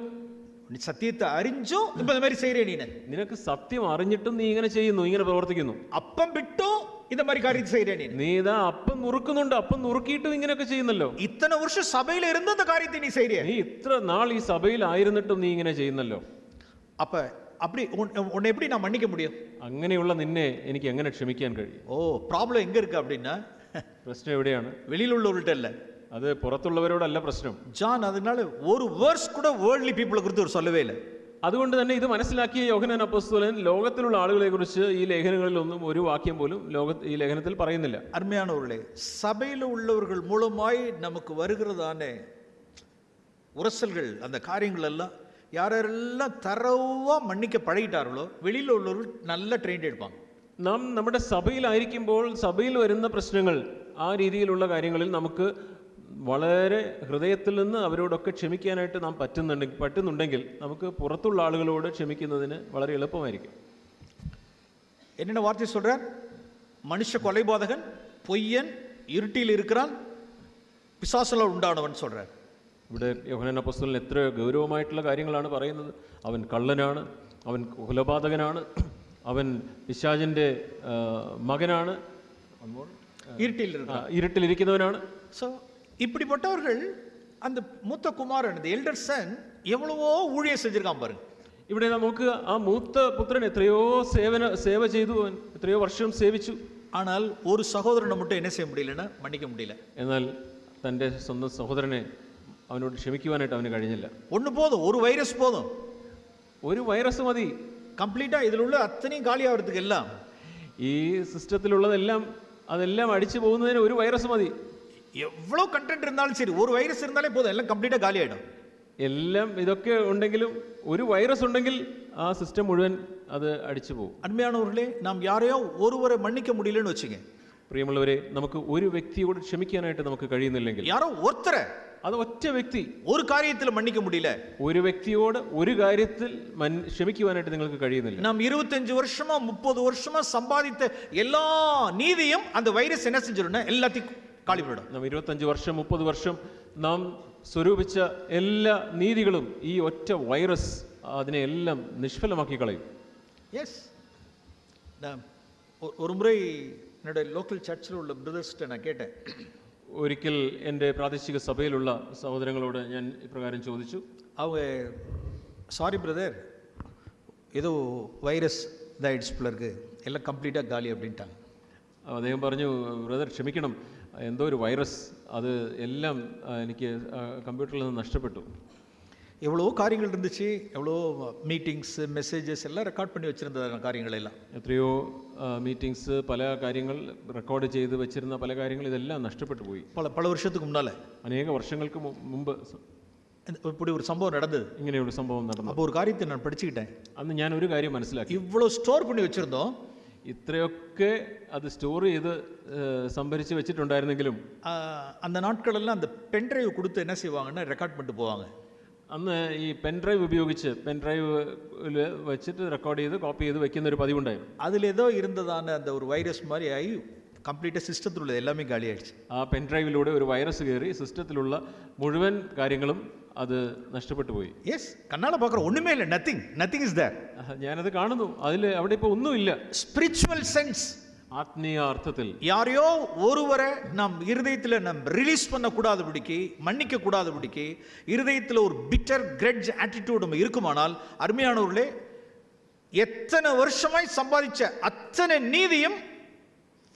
நீ சத்தியத்தை அறிஞ்சும் இப்ப இந்த மாதிரி செய்யறே. நீ നിനക്ക് സത്യം അറിഞ്ഞിട്ടും നീ ഇങ്ങനെ ചെയ്യുന്നു, ഇങ്ങനെ പ്രവർത്തിക്കുന്നു. അപ്പം വിട്ടോ இந்த மாதிரி காரியத்தை செய்யறே. നീ ഇതാ അപ്പം നുറുക്കുന്നുണ്ട്, അപ്പം നുറുക്കിയിട്ടും ഇങ്ങനെയൊക്കെ ചെയ്യുന്നല്ലോ. ഇത്ര വർഷം സഭയിൽ ഇരുന്ന அந்த காரியத்தை நீ செய்யறே. നീ ഇത്ര നാൾ ഈ സഭയിൽ ആയിരുന്നിട്ടും നീ ഇങ്ങനെ ചെയ്യുന്നല്ലോ. அப்ப அப்படி உன்னை எப்படி நான் மன்னிக்க முடியும்? അങ്ങനെയുള്ള നിന്നെ എനിക്ക് എങ്ങനെ ക്ഷമിക്കാൻ കഴിയും? ஓ, ப்ராப்ளம் எங்க இருக்கு அப்படின்னா, പ്രശ്നം എവിടെയാണ്? வெளியில உள்ளவர்கள்ட்ட இல்ல, അത് പുറത്തുള്ളവരോടല്ല പ്രശ്നം. ஜான் அதனால ஒரு வேர்ஸ் கூட வேர்ல்ட்லி பீப்புளை குறித்து ஒரு சொல்லவே இல்லை. അതുകൊണ്ട് തന്നെ ഇത് മനസ്സിലാക്കിയ യോഹന്നാൻ അപ്പോസ്തലൻ ലോകത്തിലുള്ള ആളുകളെ കുറിച്ച് ഈ ലേഖനങ്ങളിലൊന്നും ഒരു വാക്യം പോലും ഈ ലേഖനത്തിൽ പറയുന്നില്ല. அருமையானவர்களே, சபையில் உள்ளவர்கள் மூலமாய் நமக்கு வருகிறதான உரசல்கள், அந்த காரியங்கள் எல்லாம் யாரெல்லாம் தரவா மன்னிக்க பழகிட்டார்களோ வெளியில் உள்ளவர்கள் நல்ல ட்ரெயின் எடுப்பாங்க. നാം നമ്മുടെ സഭയിലായിരിക്കുമ്പോൾ സഭയിൽ വരുന്ന പ്രശ്നങ്ങൾ, ആ രീതിയിലുള്ള കാര്യങ്ങളിൽ നമുക്ക് വളരെ ഹൃദയത്തിൽ നിന്ന് അവരോടൊക്കെ ക്ഷമിക്കാനായിട്ട് നാം പറ്റുന്നുണ്ടെങ്കിൽ നമുക്ക് പുറത്തുള്ള ആളുകളോട് ക്ഷമിക്കുന്നതിന് വളരെ എളുപ്പമായിരിക്കും. என்னென்ன வார்த்தை சொல்றார்? மனுஷ கொலைபாதகன், பொய்யன், இருட்டில் இருக்கிறான், பிசாசுகளால் உண்டானவன் சொல்றார். ഇവിടെ യോഹന്നാൻ അപ്പോസ്തലൻ എത്ര ഗൗരവമായിട്ടുള്ള കാര്യങ്ങളാണ് പറയുന്നത്. അവൻ കള്ളനാണ്, അവൻ കൊലപാതകനാണ്, അവൻ പിശാചിന്റെ മകനാണ്, ഇരുട്ടിലിരിക്കുന്നവനാണ്. ஸோ இப்படிப்பட்டவர்கள் அந்த மூத்த குமாரன், the elder son, எவ்வளவோ ஊழியம் செஞ்சிருக்கான் பாருங்க. ഇവിടെ നമുക്ക് ആ മൂത്ത പുത്രൻ എത്രയോ സേവ ചെയ്തു, എത്രയോ വർഷം സേവിച്ചു. ஆனால் ஒரு சகோதரனை மட்டும் என்ன செய்ய முடியலன்னா மன்னிக்க முடியல. എന്നാൽ തൻ്റെ സ്വന്തം സഹോദരനെ അവനോട് ക്ഷമിക്കുവാനായിട്ട് അവന് കഴിഞ്ഞില്ല. ஒன்று போதும், ஒரு வைரஸ் போதும், ഒരു വൈറസ് മതി കംപ്ലീറ്റാ ഇതിൽ ഉള്ള അത്രയും കാലിയാവർക്ക് എല്ലാം. ഈ സിസ്റ്റത്തിലുള്ളതെല്ലാം അതെല്ലാം അടിച്ചു പോകുന്നതിന് ഒരു വൈറസ് മതി. എவ்வளோ കണ്ടന്റ് இருந்தாலும் சரி, ஒரு வைரஸ் இருந்தாலே போதும், எல்லாம் கம்ப்ளீட்டா காலி ஆயிடும். എല്ലാം ഇതൊക്കെ ഉണ്ടെങ്കിലും ഒരു വൈറസ് ഉണ്ടെങ്കിൽ ആ സിസ്റ്റം മുഴുവൻ അത് അടിച്ചു പോകും. അന്മയാണവர்களே, நாம் யாரையோ ஒருவரை மன்னிக்க முடியலன்னு വെച്ചீங்க, പ്രിയമുള്ളവരെ, നമുക്ക് ഒരു വ്യക്തിയോട് ക്ഷമിക്കാനായിട്ട് നമുക്ക് കഴിയുന്നില്ലെങ്കിൽ, யாரோ ஒருத்தரை, അത് ഒറ്റ വ്യക്തി ഒരു കാര്യത്തിൽ മன்னிக்க முடியல, ഒരു വ്യക്തിയോട് ഒരു കാര്യത്തിൽ ക്ഷമിക്കുവാനായിട്ട് നിങ്ങൾക്ക് കഴിയുന്നില്ല. நாம் 25 வருஷமா 30 வருஷமா சம்பாதித்த எல்லா நீதியும் அந்த வைரஸ் என்ன செஞ்சிருன்னா எல்லாத்தையும் காலி பண்ணிடும். നാം 25 വർഷം 30 വർഷം നാം സ്വരൂപിച്ച എല്ലാ നീതികളും ഈ ഒറ്റ വൈറസ് അതിനെ എല്ലാം നിഷ്ഫലമാക്കി കളയും. எஸ், ஒரு முறை என்னோட லோக்கல் சர்ச்சில் உள்ள பிரதர்ஸ்கிட்ட நான் கேட்டேன். ഒരിക്കൽ എൻ്റെ പ്രാദേശിക സഭയിലുള്ള സഹോദരങ്ങളോട് ഞാൻ ഇപ്രകാരം ചോദിച്ചു. அவங்க, சாரி பிரதர், ஏதோ வைரஸ் இதாயிடுச்சு போல இருக்கு, எல்லாம் கம்ப்ளீட்டாக காலி அப்படின்ட்டாங்க. അദ്ദേഹം പറഞ്ഞു, ബ്രദർ ക്ഷമിക്കണം, എന്തോ ഒരു വൈറസ്, അത് എല്ലാം എനിക്ക് കമ്പ്യൂട്ടറിൽ നിന്ന് നഷ്ടപ്പെട്ടു. எவ்வளோ காரியங்கள் இருந்துச்சு, எவ்வளோ மீட்டிங்ஸ், மெசேஜஸ் எல்லாம் ரெக்கார்ட் பண்ணி வச்சுருந்த காரியங்கள் எல்லாம், എത്രയോ മീറ്റിംഗ്സ്, പല കാര്യങ്ങൾ റെക്കോർഡ് ചെയ്ത് വെച്ചിരുന്ന പല കാര്യങ്ങൾ ഇതെല്ലാം നഷ്ടപ്പെട്ടു പോയി. பல வருஷத்துக்கு முன்னால், അനേക വർഷങ്ങൾക്ക് മുമ്പ് இப்படி ஒரு சம்பவம் நடந்தது. ഇങ്ങനെയൊരു സംഭവം നടന്നു. അപ്പോൾ ഒരു കാര്യത്തെ நான் படிச்சுக்கிட்டேன். അന്ന് ഞാൻ ഒരു കാര്യം മനസ്സിലാക്കി. இவ்வளோ ஸ்டோர் பண்ணி வச்சுருந்தோம், ഇത്രയൊക്കെ അത് സ്റ്റോർ ചെയ്ത് സംഭരിച്ച് വെച്ചിട്ടുണ്ടായിരുന്നെങ്കിലും அந்த நாட்களெல்லாம் அந்த பென்ட்ரைவ் கொடுத்து என்ன செய்வாங்கன்னா ரெக்கார்ட் பண்ணிட்டு போவாங்க. അന്ന് ഈ പെൻഡ്രൈവ് ഉപയോഗിച്ച് പെൻഡ്രൈവിൽ വെച്ചിട്ട് റെക്കോർഡ് ചെയ്ത് കോപ്പി ചെയ്ത് വെക്കുന്ന ഒരു പതിവുണ്ടായിരുന്നു. அதில் ஏதோ இருந்ததான அந்த ஒரு வைரஸ் மாதிரி ஆகி കംപ്ലീറ്റ് സിസ്റ്റത്തിലുള്ള എല്ലാമേ കാലിയായിடுச்சு. ആ പെൻഡ്രൈവിലൂടെ ഒരു വൈറസ് കയറി സിസ്റ്റത്തിലുള്ള മുഴുവൻ കാര്യങ്ങളും അത് നഷ്ടപ്പെട്ടു പോയി. യെസ്, കണ്ണാല பார்க்குற ഒന്നുമേ ഇല്ല, നത്തിങ് ഇസ് ദേർ. ഞാനത് കാണുന്നു, അവിടെ ഇപ്പോൾ ഒന്നുമില്ല. സ്പിരിച്വൽ സെൻസ്, ആത്മീയ അർത്ഥത്തിൽ யாரையோ ஒருவரை நம் இருதயத்தில் நம் ரிலீஸ் பண்ணக்கூடாதபடிக்கு, மன்னிக்க கூடாதபடிக்கு இருதயத்தில் ஒரு பிட்டர் கிரெட்ஜ் ஆட்டிடியூட் நம்ம இருக்குமானால், அருமையானவர்களே, எத்தனை வருஷமாய் சம்பாதிச்ச அத்தனை நீதியும்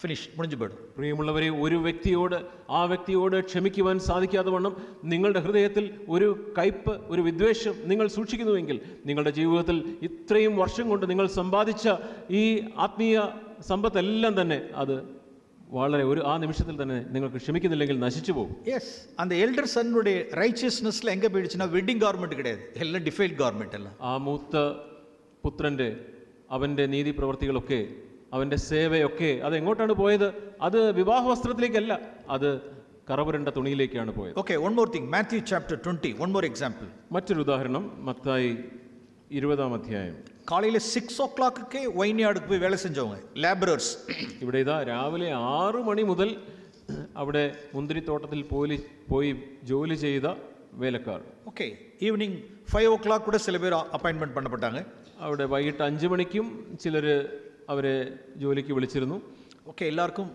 ഫിനിഷ്, മുടിഞ്ഞു പോയിടും. പ്രിയമുള്ളവരെ, ഒരു വ്യക്തിയോട് ആ വ്യക്തിയോട് ക്ഷമിക്കുവാൻ സാധിക്കാതെ വണ്ണം നിങ്ങളുടെ ഹൃദയത്തിൽ ഒരു കയ്പ്, ഒരു വിദ്വേഷം നിങ്ങൾ സൂക്ഷിക്കുന്നുവെങ്കിൽ, നിങ്ങളുടെ ജീവിതത്തിൽ ഇത്രയും വർഷം കൊണ്ട് നിങ്ങൾ സമ്പാദിച്ച ഈ ആത്മീയ സമ്പത്തെല്ലാം തന്നെ അത് വളരെ ആ നിമിഷത്തിൽ തന്നെ നിങ്ങൾക്ക് ക്ഷമിക്കുന്നില്ലെങ്കിൽ നശിച്ചു പോകും. യെസ്, அந்த எல்டர் சன்னுடைய ரைச்சியஸ்னஸ்ல எங்க போயிடுச்சுன்னா வெட்டிங் கார்மெண்ட் கிடையாது, எல்லாம் டிஃபைல்ட் கார்மெண்ட். എല്ലാം ആ മൂത്ത പുത്രൻ്റെ അവൻ്റെ നീതി പ്രവർത്തികളൊക്കെ അവൻ്റെ സേവയൊക്കെ അതെങ്ങോട്ടാണ് പോയത്? അത് വിവാഹ വസ്ത്രത്തിലേക്കല്ല, അത് കറപുരണ്ട തുണിയിലേക്കാണ് പോയത്. Okay, one more thing. Matthew chapter 20. One more example. മറ്റൊരു ഉദാഹരണം മത്തായി 20-ാം അധ്യായം. காலையில் 6 o'clock வைன்யார்டுக்கு போய் வேலை செஞ்சவங்க, லேபரர்ஸ். ഇവിടെ ഇതാ രാവിലെ 6 മണി മുതൽ അവിടെ മുന്തിരിത്തോട്ടത്തിൽ പോയി ജോലി ചെയ്ത വേലക്കാർ. ஓகே, ஈவினிங் 5 o'clock கூட சில பேர் അപ്പോയിന്റ്മെന്റ് பண்ணப்பட்டாங்க. അവിടെ വൈകിട്ട് 5 മണിക്കും ചിലർ അവരെ ജോലിക്ക് വിളിച്ചിരുന്നു. ஓகே, எல்லாருக்கும்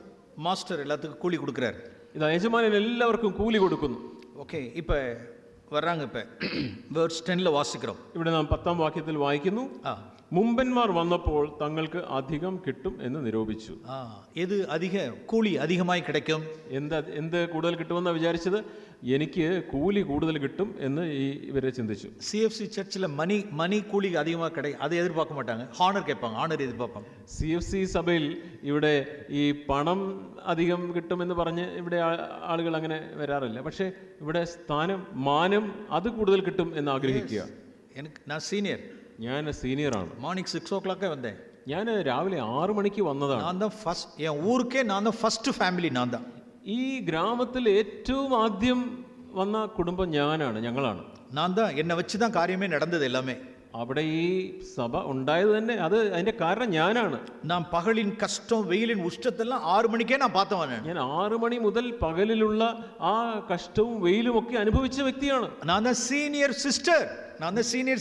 மாஸ்டர் எல்லாத்துக்கும் கூலி கொடுக்குறாரு. ഇതാ യജമാനൻ എല്ലാവർക്കും കൂലി കൊടുക്കുന്നു. ஓகே, இப்போ வர்றாங்க. இப்போ വേഴ്സ് 10 വാസിக்கிறோம். ഇവിടെ നാം 10-ാം വാക്യത്തിൽ വായിക്കുന്നു, മുമ്പന്മാർ വന്നപ്പോൾ തങ്ങൾക്ക് അധികം കിട്ടും എന്ന് നിരൂപിച്ചു. ഏത് അധിക കൂലി അധികമായി കിടക്കും? എന്ത് കൂടുതൽ കിട്ടുമെന്നാണ് വിചാരിച്ചത്? എനിക്ക് കൂലി കൂടുതൽ കിട്ടും എന്ന് ഇവരെ ചിന്തിച്ചു. CFC ചർച്ചിൽ മണി കൂലി അധികமாக കിടക്കും, അത് എതിർപ്പാക്ക മാട്ടാங்க. ഹാണർ കേൾപ്പാங்க, ഹാണർ എതിർപ്പാപ്പാங்க. CFC സഭയിൽ ഇവിടെ ഈ പണം അധികം കിട്ടുമെന്ന് പറഞ്ഞ് ഇവിടെ ആളുകൾ അങ്ങനെ വരാറില്ല. പക്ഷേ ഇവിടെ സ്ഥാനം, മാനം അത് കൂടുതൽ കിട്ടും എന്ന് ആഗ്രഹിക്കുക. ഞാൻ സീനിയറാണ്. മോർണിംഗ് 6 o'clock വന്നേ. ഞാൻ രാവിലെ 6 മണിക്ക് വന്നതാണ്. ഈ ഗ്രാമത്തിൽ ഏറ്റവും ആദ്യം വന്ന കുടുംബം ഞങ്ങളാണ്. എന്നെ വെച്ച് കാര്യമേ നടന്നത് എല്ലാമേ. അവിടെ ഈ സഭ ഉണ്ടായത് തന്നെ അതിന്റെ കാരണം ഞാനാണ്. പകലിൻ കഷ്ടം വെയിലിൻ ഉഷ്ടത്തെല്ലാം 6 മണിക്കേ പാത്തവനാണ്. ഞാൻ 6 മണി മുതൽ പകലിലുള്ള ആ കഷ്ടവും വെയിലും ഒക്കെ അനുഭവിച്ച വ്യക്തിയാണ്. Senior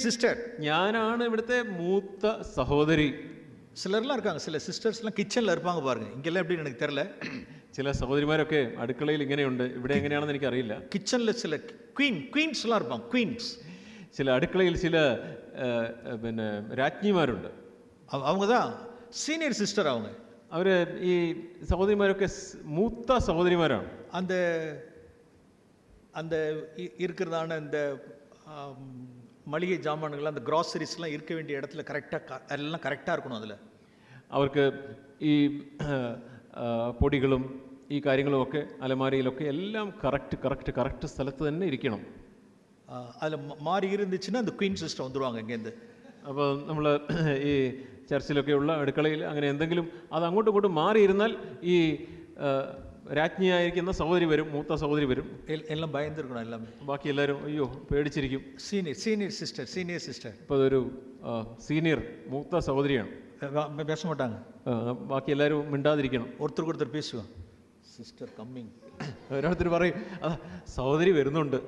sister. ഞാനാണ് ഇവിടുത്തെ മൂത്ത സഹോദരി. சிலர்லாம் இருக்காங்க, சில சிஸ்டர்ஸ்லாம் கிச்சனில் இருப்பாங்க பாருங்க. இங்கெல்லாம் எப்படின்னு எனக்கு தெரியல. ചില സഹോദരിമാരൊക്കെ അടുക്കളയിൽ ഇങ്ങനെയുണ്ട്, ഇവിടെ എങ്ങനെയാണെന്ന് എനിക്കറിയില്ല. കിച്ചണിൽ ചില ക്വീൻസ്லாம் இருப்பாங்க, ക്വീൻസ്. ചില അടുക്കളയിൽ ചില പിന്നെ രാജ്ഞിമാരുണ്ട്. அவங்க தான் சீனியர் சிஸ்டர். അവർ ഈ സഹോദരിമാരൊക്കെ മൂത്ത സഹോദരിമാരാണ്. அந்த அந்த இருக்கிறதான இந்த மளிகை ஜாமான்கள், அந்த க்ராசரிஸ்லாம் இருக்க வேண்டிய இடத்துல எல்லாம் கரெக்டாக இருக்கணும். அதில் അവർക്ക് ഈ പൊടികളും ഈ കാര്യങ്ങളും ഒക്കെ അലമാരിയിലൊക്കെ എല്ലാം കറക്റ്റ് സ്ഥലത്ത് തന്നെ ഇരിക്കണം. അതിൽ മാറി ഇരുந்துச்சுன்னா அந்த ക്വീൻ സിസ്റ്റർ வந்துடுவாங்க ഇങ്ങേന്ന്. അപ്പോൾ നമ്മൾ ഈ ചർച്ചിലൊക്കെയുള്ള അടുക്കളയിൽ അങ്ങനെ എന്തെങ്കിലും അത് അങ്ങോട്ടും ഇങ്ങോട്ടും മാറിയിരുന്നാൽ ഈ രാജ്ഞിയായിരിക്കുന്ന സഹോദരി വരും, മൂത്ത സഹോദരി വരും. എല്ലാം ഭയന്നിരിക്കണം. എല്ലാം ബാക്കി എല്ലാവരും അയ്യോ പേടിച്ചിരിക്കും. Senior sister. ഇപ്പോൾ അതൊരു സീനിയർ മൂത്ത സഹോദരിയാണ്. பேச மாட்டாங்க. ബാക്കി എല്ലാവരും മിണ്ടാതിരിക്കണം. ഒരുത്തർ പേശുക. Sister coming. ഓരോരുത്തർ പറയും സഹോദരി വരുന്നുണ്ട്.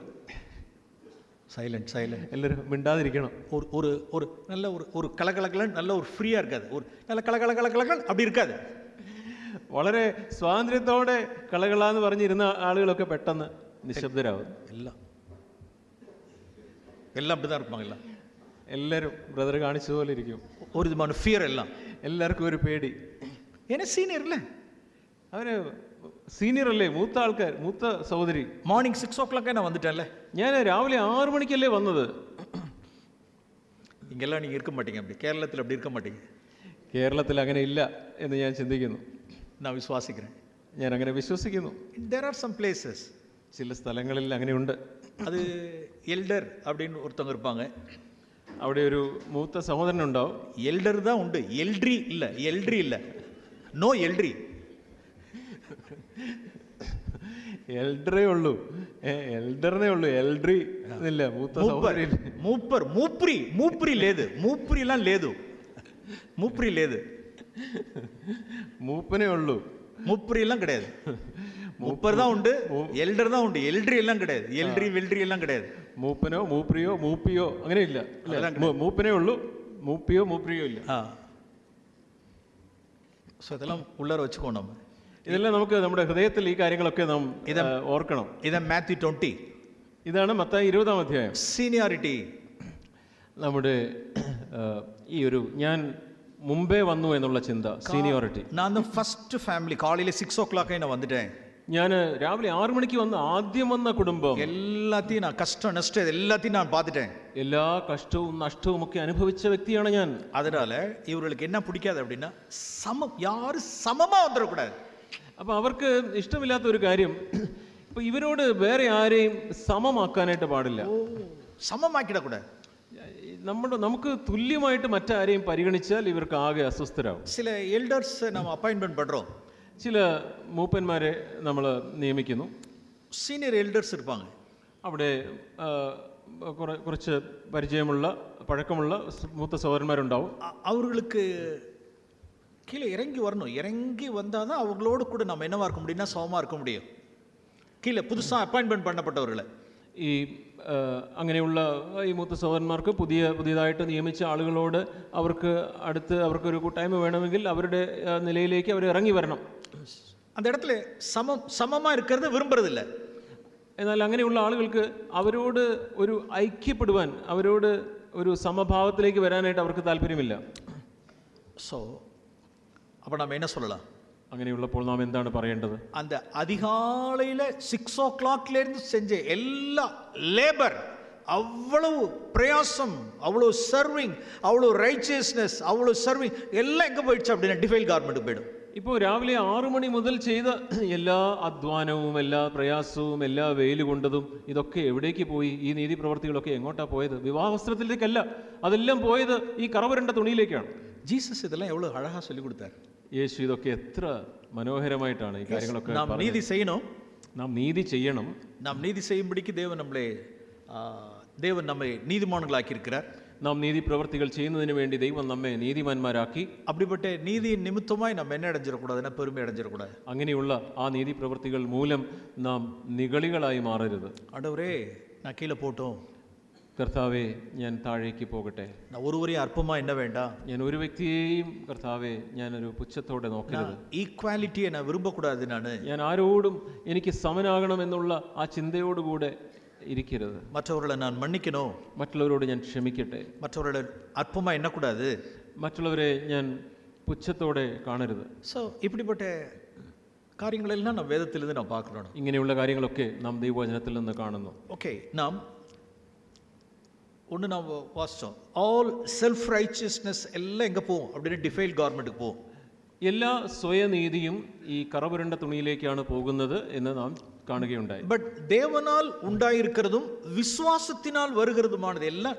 சைலண்ட். எல்லாரும் மிண்டாதிருக்கணும். ஒரு நல்ல ஒரு கலகலகலன், நல்ல ஒரு ஃப்ரீயா இருக்காது. ஒரு நல்ல கலகலகலகலகல் அப்படி இருக்காது. വളരെ സ്വാതന്ത്ര്യത്തോടെ കളകളാന്ന് പറഞ്ഞിരുന്ന ആളുകളൊക്കെ പെട്ടെന്ന് നിശബ്ദരാകും. എല്ലാം அப்படிதான் இருப்பாங்க. എല്ലാവരും ബ്രദർ കാണിച്ച പോലെ ഇരിക്കും. ഒരു വിധமான ഫിയർ. എല്ലാവർക്കും ഒരു പേടി. എന്നെ സീനിയർ അല്ലേ, അവര് സീനിയർ അല്ലേ, മൂത്ത ആൾക്കാർ, മൂത്ത സഹോദരി. മോർണിംഗ് 6 o'clock ഞാൻ വന്നിട്ടല്ലേ. ഞാൻ രാവിലെ 6 മണിക്കല്ലേ വന്നത്. ഇങ്ങെല്ലാം നീ ഇരിക്ക മാട്ടീങ്ക. அப்படி കേരളത്തിൽ அப்படி இருக்க மாட்டீங்க. കേരളത്തിൽ അങ്ങനെ ഇല്ല എന്ന് ഞാൻ ചിന്തിക്കുന്നു. ഞാൻ അങ്ങനെ വിശ്വസിക്കുന്നു. There are some places, ചില സ്ഥലങ്ങളിൽ അങ്ങനെയുണ്ട്. അത് എൽഡർ அப்படின்னு ഒരുത്തങ്ങ இருப்பாங்க. അവിടെ ഒരു മൂത്ത സഹോദരൻ ഉണ്ടാവും. എൽഡർ தான் ഉണ്ട്, എൽഡ്രി ഇല്ല. നോ എൽഡ്രി. എൽഡറേ ഉള്ളൂ, എൽഡറിനെ ഉള്ളൂ, എൽഡ്രി ഇല്ല. മൂത്ത സഹോദരി മൂപ്പരി లేదు. മൂപ്പരിலாம் లేదు. മൂപ്പനേ ഉള്ളൂ. மூப்பரி எல்லாம் கிடையாது. மூப்பர் தான் உண்டு, எல்டர் தான் உண்டு. எல்ட்ரி எல்லாம் கிடையாது. வெல்ட்ரி எல்லாம் கிடையாது. മൂപ്പനോ മൂപ്രിയോ മൂപ്പിയോ അങ്ങനെ ഇല്ല. മൂപ്പനേ ഉള്ളൂ, മൂപ്പിയോ മൂപ്രിയോ ഇല്ല. ഇതെല്ലാം ഉള്ളാര വെച്ചുകൊണ്ട് ഇതെല്ലാം നമുക്ക് നമ്മുടെ ഹൃദയത്തിൽ ഈ കാര്യങ്ങളൊക്കെ നാം ഓർക്കണം. ഇത് മാത്യു 20. ഇതാണ് മത്തായി 20-ാം അധ്യായം. സീനിയോറിറ്റി. നമ്മുടെ ഈ ഒരു ഞാൻ മുമ്പേ വന്നു എന്നുള്ള ചിന്ത, സീനിയോറിറ്റി. ഫസ്റ്റ് ഫാമിലി കാലയിൽ 6 o'clock വന്നിട്ടേ. ഞാൻ രാവിലെ 6 മണിക്ക് വന്ന് ആദ്യം വന്ന കുടുംബം. എല്ലാத்தையும் കഷ്ടം നഷ്ടം എല്ലാத்தையும் நான் பார்த்துட்டேன். എല്ലാ കഷ്ടവും നഷ്ടവും ഒക്കെ അനുഭവിച്ച വ്യക്തിയാണ് ഞാൻ. அதனால இவங்களுக்கு என்ன பிடிக்காது அப்படின்னா யாரும் சமமா வந்துடக்கூடாது. അപ്പൊ അവർക്ക് ഇഷ്ടമില്ലാത്ത ഒരു കാര്യം, ഇപ്പൊ ഇവരോട് വേറെ ആരെയും സമമാക്കാനായിട്ട് പാടില്ല. സമമാക്കിടക്കൂടാ. നമുക്ക് തുല്യമായിട്ട് മറ്റാരെയും പരിഗണിച്ചാൽ ഇവർക്ക് ആകെ അസ്വസ്ഥരാകും. சில எல்டர்ஸ் நம்ம அப்பாயின்மெண்ட் பண்றோம். ചില മൂപ്പന്മാരെ നമ്മൾ നിയമിക്കുന്നു. சீனியர் எல்டர்ஸ் இருப்பாங்க. അവിടെ കുറച്ച് പരിചയമുള്ള പഴക്കമുള്ള മൂത്ത സഹോദരന്മാരുണ്ടാവും. அவர்களுக்கு கீழே இறங்கி வரணும். இறங்கி வந்தால் தான் அவங்களோடு கூட நம்ம என்னவா இருக்க முடியும்னா சமமாக இருக்க முடியும். கீழே புதுசாக அப்பாயின்மெண்ட் பண்ணப்பட்டவர்களை ഈ അങ്ങനെയുള്ള ഈ മൂത്ത സഹോദരന്മാർക്ക് പുതിയതായിട്ട് നിയമിച്ച ആളുകളോട് അവർക്കൊരു കൂട്ടായ്മ വേണമെങ്കിൽ അവരുടെ നിലയിലേക്ക് അവർ ഇറങ്ങി വരണം. அந்த இடத்துல சமமாக இருக்கிறத விரும்புறதில்லை. എന്നാൽ അങ്ങനെയുള്ള ആളുകൾക്ക് അവരോട് ഒരു ഐക്യപ്പെടുവാൻ, അവരോട് ഒരു സമഭാവത്തിലേക്ക് വരാനായിട്ട് അവർക്ക് താല്പര്യമില്ല. ஸோ அப்போ நம்ம என்ன சொல்லலாம்? അങ്ങനെയുള്ളപ്പോൾ നാം എന്താണ് പറയേണ്ടത്? அந்த அதிகாலையில் 6 o'clock செஞ்ச எல்லா லேபர், அவ்வளவு பிரயாசம், அவ்வளோ சர்விங், அவ்வளோ ரைச்சியஸ்னஸ், அவ்வளோ சர்விங் எல்லாம் எங்கே போயிடுச்சு அப்படின்னா டிஃபைல் கார்மெண்ட்டுக்கு போயிடும். ഇപ്പോൾ രാവിലെ 6 മണി മുതൽ ചെയ്ത എല്ലാ അധ്വാനവും, എല്ലാ പ്രയാസവും, എല്ലാ വെയിൽ കൊണ്ടതും ഇതൊക്കെ എവിടേക്ക് പോയി? ഈ നീതി പ്രവർത്തികളൊക്കെ എങ്ങോട്ടാ പോയത്? വിവാഹവസ്ത്രത്തിലേക്കല്ല, അതെല്ലാം പോയത് ഈ കറവരണ്ട തുണിയിലേക്കാണ്. ജീസസ് ഇതെല്ലാം എவ்வளவு அழகா சொல்லி கொடுத்தார். യേശു ഇതൊക്കെ എത്ര മനോഹരമായിട്ടാണ് ഈ കാര്യങ്ങളൊക്കെ നാം നീതി ചെയ്യണം. നാം നീതി ചെയ്യണം. നാം നീതി ചെയ്യുമ്പടിക്ക് தேவன் நம்மை நீதிமான்களாக்கி இருக்கிறார். നാം നീതി പ്രവർത്തികൾ ചെയ്യുന്നതിന് വേണ്ടി ദൈവം നമ്മെ നീതിമാന്മാരാക്കി. அப்படிப்பட்ட நீதியின் நிமித்தமாய் நம்ம என்ன அடைஞ்சிடக்கூடாதுன்னா பெருமை அடைஞ்சிடக்கூடாது. അങ്ങനെയുള്ള ആ നീതി പ്രവർത്തികൾ മൂലം നാം നിഗളികളായി മാറരുത്. ஆண்டவரே நான் கீழே போட்டோம், കർത്താവേ ഞാൻ താഴേക്ക് പോകട്ടെ, நான் ஒருவரையும் அற்பமா என்ன வேண்டாம், ഞാൻ ഒരു വ്യക്തിയെയും കർത്താവേ ഞാനൊരു പുച്ഛത്തോടെ നോക്കരുത്, ഈക്വാലിറ്റിയെ ഞാൻ വിரும்பக்கூடாது, ഞാൻ ആരോടും എനിക്ക് സമനാകണം എന്നുള്ള ആ ചിന്തയോടുകൂടെ ഇരിക്കരുത്. മറ്റുള്ളവരെ ഞാൻ മன்னிக்கணும், മറ്റുള്ളവരോട് ഞാൻ ക്ഷമിക്കട്ടെ, മറ്റുള്ളവരെ അற்பமா എണ്ണக்கூடாது, മറ്റുള്ളവരെ ഞാൻ പുച്ഛത്തോടെ കാണരുത്. ஸோ இப்படிப்பட்ட കാര്യങ്ങളെല്ലാം നാം വേദത്തിൽ നിന്ന് നാം பார்க்கணும். ഇങ്ങനെയുള്ള കാര്യങ്ങളൊക്കെ നാം ദൈവവചനത്തിൽ നിന്ന് കാണുന്നു. ഓക്കെ, നാം ஒன்று நாம் வாசித்தோம், ஆல் செல்ஃப் ரைச்சியஸ்னஸ் எல்லாம் எங்கே போகும் அப்படின்னு டிஃபைல் கார்மெண்ட்டுக்கு போகும். എല്ലാ സ്വയനീതിയും ഈ കറപുരണ്ട തുണിയിലേക്കാണ് പോകുന്നത് എന്ന് നാം കാണുകയുണ്ടായി. பட் தேவனால் உண்டாயிருக்கிறதும் விசுவாசத்தினால் வருகிறதுமானது எல்லாம்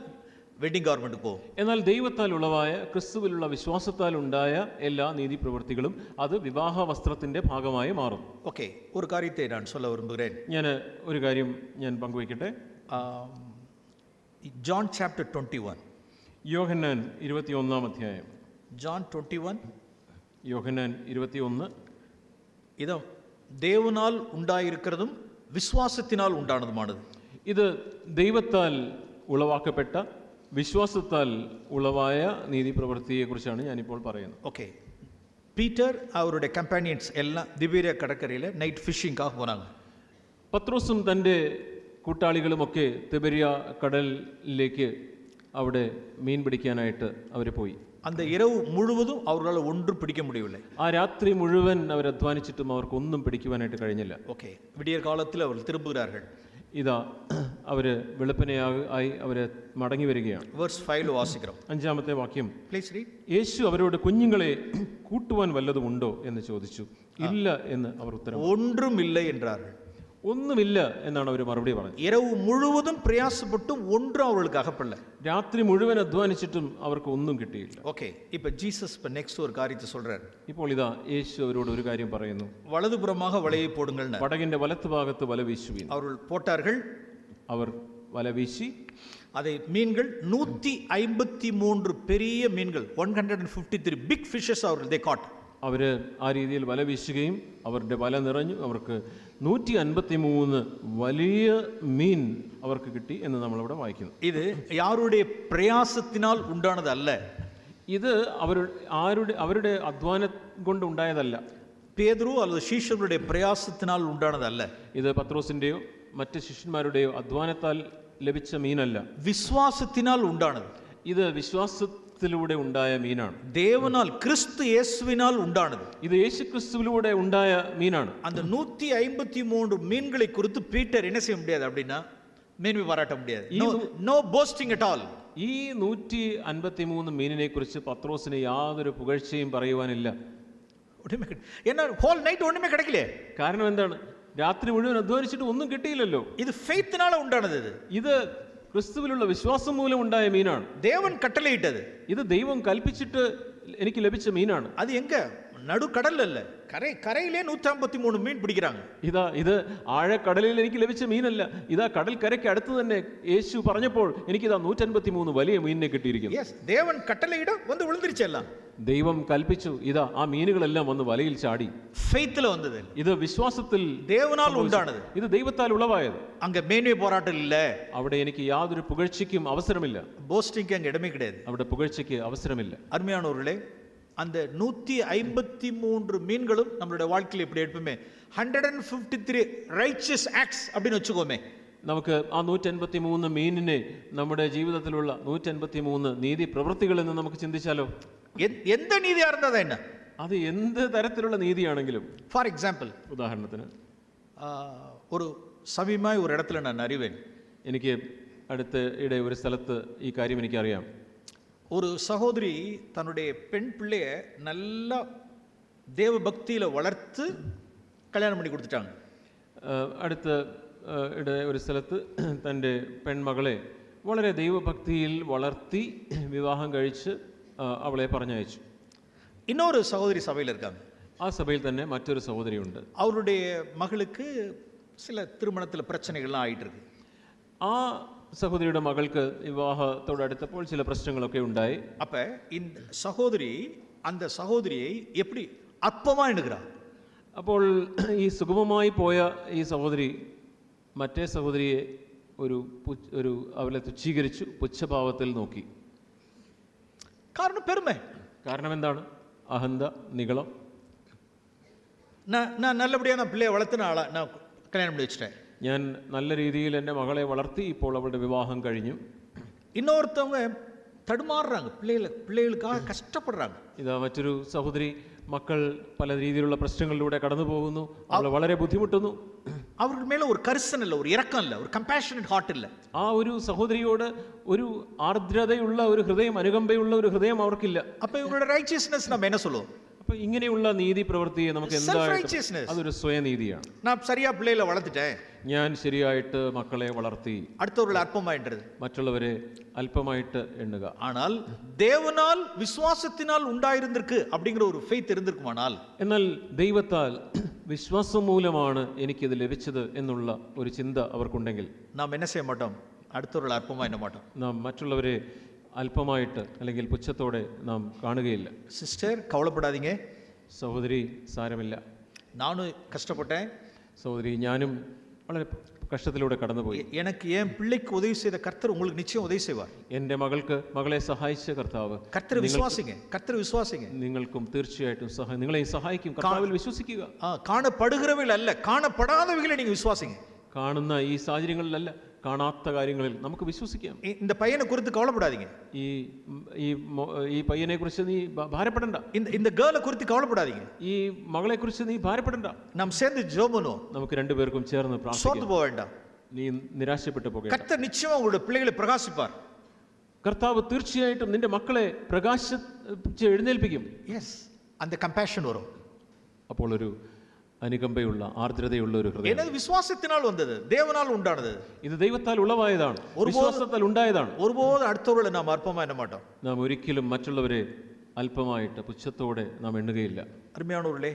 വെഡിങ് ഗാർമെന്റ് പോകും. എന്നാൽ ദൈവത്താൽ ഉളവായ, ക്രിസ്തുവിലുള്ള വിശ്വാസത്താൽ ഉണ്ടായ എല്ലാ നീതി പ്രവൃത്തികളും അത് വിവാഹ വസ്ത്രത്തിന്റെ ഭാഗമായി മാറും. ഓക്കെ, ഒരു കാര്യത്തെ ഞാൻ சொல்ல விரும்புகிறேன். ഞാൻ ഒരു കാര്യം പങ്കുവയ്ക്കട്ടെ. ജോൺ ചാപ്റ്റർ 21, യോഹന്നാൻ 21-ാം അധ്യായം. ജോൺ 21, യോഹന്നാൻ 21. ഇത് ദേവനാൽ ഉണ്ടായിരിക്കുന്നതും വിശ്വാസത്തിനാൽ ഉണ്ടാകുന്നതുമാണത്. ഇത് ദൈവത്താൽ ഉളവാക്കപ്പെട്ട, വിശ്വാസത്താൽ ഉളവായ നീതി പ്രവൃത്തിയെക്കുറിച്ചാണ് ഞാനിപ്പോൾ പറയുന്നത്. ഓക്കെ, പീറ്റർ അവരുടെ കമ്പാനിയൻസ് എല്ലാം ദിബേരിയ കടക്കരയിൽ നൈറ്റ് ഫിഷിംഗാக പോനാங்க. പത്രോസും തൻ്റെ കൂട്ടാളികളുമൊക്കെ തിബരിയ കടലിലേക്ക് അവിടെ മീൻ പിടിക്കാനായിട്ട് അവർ പോയി. அந்த இரவு முழுவதும் அவர்களால் ஒன்றும் பிடிக்க முடியவில்லை. ആ രാത്രി മുഴുവൻ അവർ അധ്വാനിച്ചിട്ടും അവർക്കൊന്നും പിടിക്കുവാനായിട്ട് കഴിഞ്ഞില്ല. ഓക്കെ, വിടിയർ കാലത്തിൽ അവർ തിരുമ്പുகிறார்கள். ഇതാ അവര് വെളുപ്പനയായി അവര് മടങ്ങി വരികയാണ്. വേഴ്സ് 5 വാസിക്കാം. 5-ാമത്തെ വാക്യം. Please read. യേശു അവരോട് കുഞ്ഞുങ്ങളെ കൂട്ടുവാൻ വല്ലതും ഉണ്ടോ എന്ന് ചോദിച്ചു. ഇല്ല എന്ന് അവർ ഉത്തരം. ഒന്നുമില്ല என்றார்கள். ഒന്നുമില്ല എന്നാണ് അവർ മറുപടി പറഞ്ഞത്. இரவு முழுவதும் பிரயாசப்பட்டும் ஒன்றும் அவர்களுக்கு அகப்படல. രാത്രി മുഴുവൻ അധ്വാനിച്ചിട്ടും അവർക്ക് ഒന്നും കിട്ടിയില്ല. ഓക്കെ, ഇപ്പൊ ജീസസ് നെക്സ്റ്റ് ഒരു കാര്യത്തെ சொல்றார். ഇപ്പോൾ ഇതാ യേശു അവരോട് ഒരു കാര്യം പറയുന്നു. വലതുപുറமாக വലயை போடுங்கள். പടകിന്റെ വലത്തുഭാഗത്ത് വല വീശുവിൻ. അവர்கள் போட்டார்கள். അവർ വല വീശി. அதை மீன்கள் 153 பெரிய மீன்கள், 153 big fishes அவர்கள் they caught. അവർ ആ രീതിയിൽ വല വീശുകയും അവരുടെ വല നിറഞ്ഞു. അവർക്ക് 153 വലിയ മീൻ അവർക്ക് കിട്ടി എന്ന് നമ്മളിവിടെ വായിക്കുന്നു. ഇത് യാരുടെ പ്രയാസത്തിനാൽ ഉണ്ടാകുന്നതല്ല. ഇത് അവരുടെ അധ്വാനം കൊണ്ട് ഉണ്ടായതല്ല. പേതുരു അല്ല ശിഷ്യരുടെ പ്രയാസത്തിനാൽ ഉണ്ടാകുന്നതല്ല. ഇത് പത്രോസിന്റെയോ മറ്റ് ശിഷ്യന്മാരുടെയോ അധ്വാനത്താൽ ലഭിച്ച മീനല്ല. വിശ്വാസത്തിനാൽ ഉണ്ടാകുന്നത്. ഇത് വിശ്വാസത്തിലൂടെ ഉണ്ടായ മീനാണ്. ദേവനാൽ ക്രിസ്തു യേശുവിനാൽ ഉണ്ടാകുന്നത്. ഇത് യേശു ക്രിസ്തുവിലൂടെ ഉണ്ടായ മീനാണ്. அந்த 153 மீன்களை குறித்து பீட்டர் என்ன செய்ய முடியாது அப்படின்னா மேன்மை பாராட்ட முடியாது. No posting at all. ഈ 153 മീനിനെ കുറിച്ച് പത്രോസിന് യാതൊരു പുകഴ്ചയും പറയുവാനില്ല. என்ன ஹோல் நைட் ஒண்ணுமே கிடைக்கல. കാരണം എന്താണ്? രാത്രി മുഴുവൻ അധ്വാനിച്ചിട്ട് ഒന്നും കിട്ടിയില്ലല്ലോ. ഇത് ഫെയ്ത്തിനാല ഉണ്ടാകുന്നത്. ഇത് ക്രിസ്തുവിലുള്ള വിശ്വാസം മൂലം ഉണ്ടായ മീനാണ്. தேவன் கட்டளையிட்டது. ഇത് ദൈവം കൽപ്പിച്ചിട്ട് എനിക്ക് ലഭിച്ച മീനാണ്. அது எங்க? நடுக்கடல்ல இல்ல, കരയിലെ 153 മീൻ പിടിക്கிறாங்க. ഇത് ആഴക്കടലിൽ എനിക്ക് ലഭിച്ച മീനല്ല. ഇതാ കടൽക്കരയ്ക്ക് അടുത്ത് തന്നെ യേശു പറഞ്ഞപ്പോൾ എനിക്കിതാ 153 വലിയ മീനിനെ കിട്ടിയിരിക്കുന്നു. യെസ്, ദേവൻ കട്ടളയിട വന്ന് വിழுந்துருச்சെല്ലാം. ദൈവം കൽപ്പിച്ചു, ഇതാ ആ മീനുകളെല്ലാം വന്ന് വലയിൽ ചാടി. ഫെയ്ത്തിൽ വന്നത്, ഇത് വിശ്വാസത്തിൽ ദേവനാൽ ഉണ്ടാണത്, ഇത് ദൈവത്താൽ ഉളവായത്. അങ്ക മേന്മ പോരാട്ടം ഇല്ല, അവിടെ എനിക്ക് യാതൊരു പുകഴ്ചയ്ക്കും അവസരമില്ല. போஸ்டிங்க்கு அங்க இடமே கிடையாது, അവിടെ പുകഴ്ചയ്ക്ക് അവസരമില്ല. அருமையானவர்களே, அந்த 153 மீன்களும் நம்மளுடைய வாழ்க்கையில் எப்படி எடுப்போமே 153 righteous acts அப்படின்னு வச்சுக்கோமே. നമുക്ക് ആ 153 മീനിനെ നമ്മുടെ ജീവിതത്തിലുള്ള 153 നീതി പ്രവൃത്തികൾ എന്ന് നമുക്ക് ചിന്തിച്ചാലോ? എന്ത് നീതിയാ இருந்தா என்ன, അത് എന്ത് തരത്തിലുള്ള നീതിയാണെങ്കിലും. ഫോർ എക്സാമ്പിൾ, ഉദാഹരണത്തിന്, ഒരു സമയമായി ഒരു ഇടത്തിൽ ഞാൻ അറിവേൻ, എനിക്ക് അടുത്ത ഒരു സ്ഥലത്ത് ഈ കാര്യം എനിക്കറിയാം. ஒரு சகோதரி தன்னுடைய பெண் பிள்ளைய நல்ல தேவ பக்தியில் வளர்த்து கல்யாணம் பண்ணி கொடுத்துட்டாங்க. അടുത്ത ഒരു സ്ഥലത്ത് തൻ്റെ പെൺമകളെ വളരെ ദൈവഭക്തിയിൽ വളർത്തി വിവാഹം കഴിച്ച് അവളെ പറഞ്ഞയച്ചു. இன்னொரு சகோதரி சபையில் இருக்காங்க. ആ സഭയിൽ തന്നെ മറ്റൊരു സഹോദരിയുണ്ട്. அவருடைய மகளுக்கு சில திருமணத்தில் பிரச்சனைகள்லாம் ஆயிட்டு இருக்கு. ആ സഹോദരിയുടെ മകൾക്ക് വിവാഹത്തോടടുത്തപ്പോൾ ചില പ്രശ്നങ്ങളൊക്കെ ഉണ്ടായി. அப்ப இந்த சகோதரி அந்த சகோதரியை எப்படி அற்பமா எண்ணுகிறார். അപ്പോൾ ഈ സുഗമമായി പോയ ഈ സഹോദരി മറ്റേ സഹോദരിയെ ഒരു അവളെ തുച്ഛീകരിച്ചു, പുച്ഛഭാവത്തിൽ നോക്കി. കാരണം എന്താണ്? അഹന്ത, നിഗളം. நான் நல்லபடியா நான் பிள்ளையை வளர்த்துன ஆளா நான் கல்யாணம் பண்ணி வச்சிட்டேன். ഞാൻ നല്ല രീതിയിൽ എൻ്റെ മകളെ വളർത്തി, ഇപ്പോൾ അവളുടെ വിവാഹം കഴിഞ്ഞു. இன்னொருத்தவங்க தடுமாறுறாங்க, பிள்ளைகளுக்காக கஷ்டப்படுறாங்க. ഇതാ മറ്റൊരു സഹോദരി, മക്കൾ പല രീതിയിലുള്ള പ്രശ്നങ്ങളിലൂടെ കടന്നു പോകുന്നു, അവൾ വളരെ ബുദ്ധിമുട്ടുന്നു. അവർക്ക് മേലെ ഒരു കരുസൻ ഇല്ല, ഒരു ഇറക്കം ഇല്ല, ഒരു കമ്പാഷനേറ്റ് ഹാർട്ട് ഇല്ല. ആ ഒരു സഹോദരിയോട് ഒരു ആർദ്രതയുള്ള ഒരു ഹൃദയം, അനുകമ്പയുള്ള ഒരു ഹൃദയം അവർക്കില്ല. അപ്പൊ ഇവരുടെ റൈറ്റിയസ്നെസ് നാം என்ன சொல்லுவோம்? അപ്പൊ ഇങ്ങനെയുള്ള നീതി പ്രവൃത്തിയെ നമുക്ക് എന്താണ്? അതൊരു സ്വയനീതിയാണ്. ഞാൻ ശരിയാ പിള്ളേരെ വളർത്തിട്ടേ, ഞാൻ ശരിയായിട്ട് മക്കളെ വളർത്തി, അടുത്തവരുടെ അല്പമായിട്ട് മറ്റുള്ളവരെ അല്പമായിട്ട് എണ്ണുക. ஆனால் தேவனால் விசுவாசத்தினால் உண்டாயிருந்திருக்கு அப்படிங்கிற ஒரு ஃபெய்த் இருந்திருக்குமானால், എന്നാൽ ദൈവത്താൽ വിശ്വാസം മൂലമാണ് എനിക്കിത് ലഭിച്ചത് എന്നുള്ള ഒരു ചിന്ത അവർക്കുണ്ടെങ്കിൽ നാം என்ன செய்ய மாட்டோம்? അടുത്തവരുടെ അല്പമായി എണ്ണ മാട്ടോം. നാം മറ്റുള്ളവരെ അല്പമായിട്ട് അല്ലെങ്കിൽ പുച്ഛത്തോടെ നാം കാണുകയില്ല. സിസ്റ്റർ കവലപ്പെടാதீங்க. സഹോദരി, സാരമില്ല, നാനും കഷ്ടപ്പെട്ടേ. സഹോദരി, ഞാനും വളരെ കഷ്ടത്തിലൂടെ കടന്നുപോയി. എനിക്ക് എൻ പിള്ളേക്ക് ഉദവി ചെയ്ത കർത്തർ உங்களுக்கு நிச்சயம் உதவி செய்வார். എൻ്റെ മകളെ സഹായിച്ച കർത്താവ്, കർത്തർ വിശ്വാസിங்க, നിങ്ങൾക്കും തീർച്ചയായിട്ടും നിങ്ങളെ സഹായിക്കും. കർത്താവിൽ വിശ്വസിക്കുക. കാണപ്പെടുகிறவைகள் அல்ல, കാണപ്പെടാதவைகளை நீங்க വിശ്വാസിங்க. കാണുന്ന ഈ സാഹചര്യങ്ങളിലല്ല, കാണാത്ത കാര്യങ്ങളിൽ നമുക്ക് വിശ്വസിക്കാം. இந்த பையனை குறித்து கவலைப்படாதீங்க. ഈ പയ്യനെ കുറിച്ച് നീ ഭാരപ്പെടണ്ട. இந்த கேர்ளை குறித்து கவலைப்படாதீங்க. ഈ മകളെ കുറിച്ച് നീ ഭാരപ്പെടണ്ട. നാം சேர்ந்து ஜெபம் பண்ணுவோம். നമുക്ക് രണ്ടുപേർക്കും ചേർന്ന് പ്രാർത്ഥിക്കാം. സോർത്ത് പോവേണ്ട, നീ നിരാശപ്പെട്ടു പോകേണ്ട. കർത്താവ് നിശ്ചയമായും ഉങ്ങളുടെ പിള്ളേരെ പ്രകാശിപ്പാർ. കർത്താവ് തീർച്ചയായിട്ടും നിന്റെ മക്കളെ പ്രകാശിച്ച് എഴുന്നേൽപ്പിക്കും. യെസ്, அந்த കമ്പാഷൻ വരും. അപ്പോൾ ഒരു അനുകമ്പയുള്ള, ആർദ്രതയുള്ള ഒരു ഹൃദയം. എന്നത് വിശ്വാസത്തിനാൽ വന്നത്, ദേവനാൽ ഉണ്ടാണത്. ഇത് ദൈവത്താൽ ഉളവായതാണ്, വിശ്വാസത്താൽ ഉണ്ടായതാണ്. ഒരുപോലെ അടുത്തവരെ നാം അല്പമായി എണ്ണ മാട്ടോം. നാം ഒരിക്കലും മറ്റുള്ളവരെ അല്പമായിട്ട് പുച്ഛത്തോടെ നാം എണ്ണുകയില്ല. അരുമയാണവர்களே,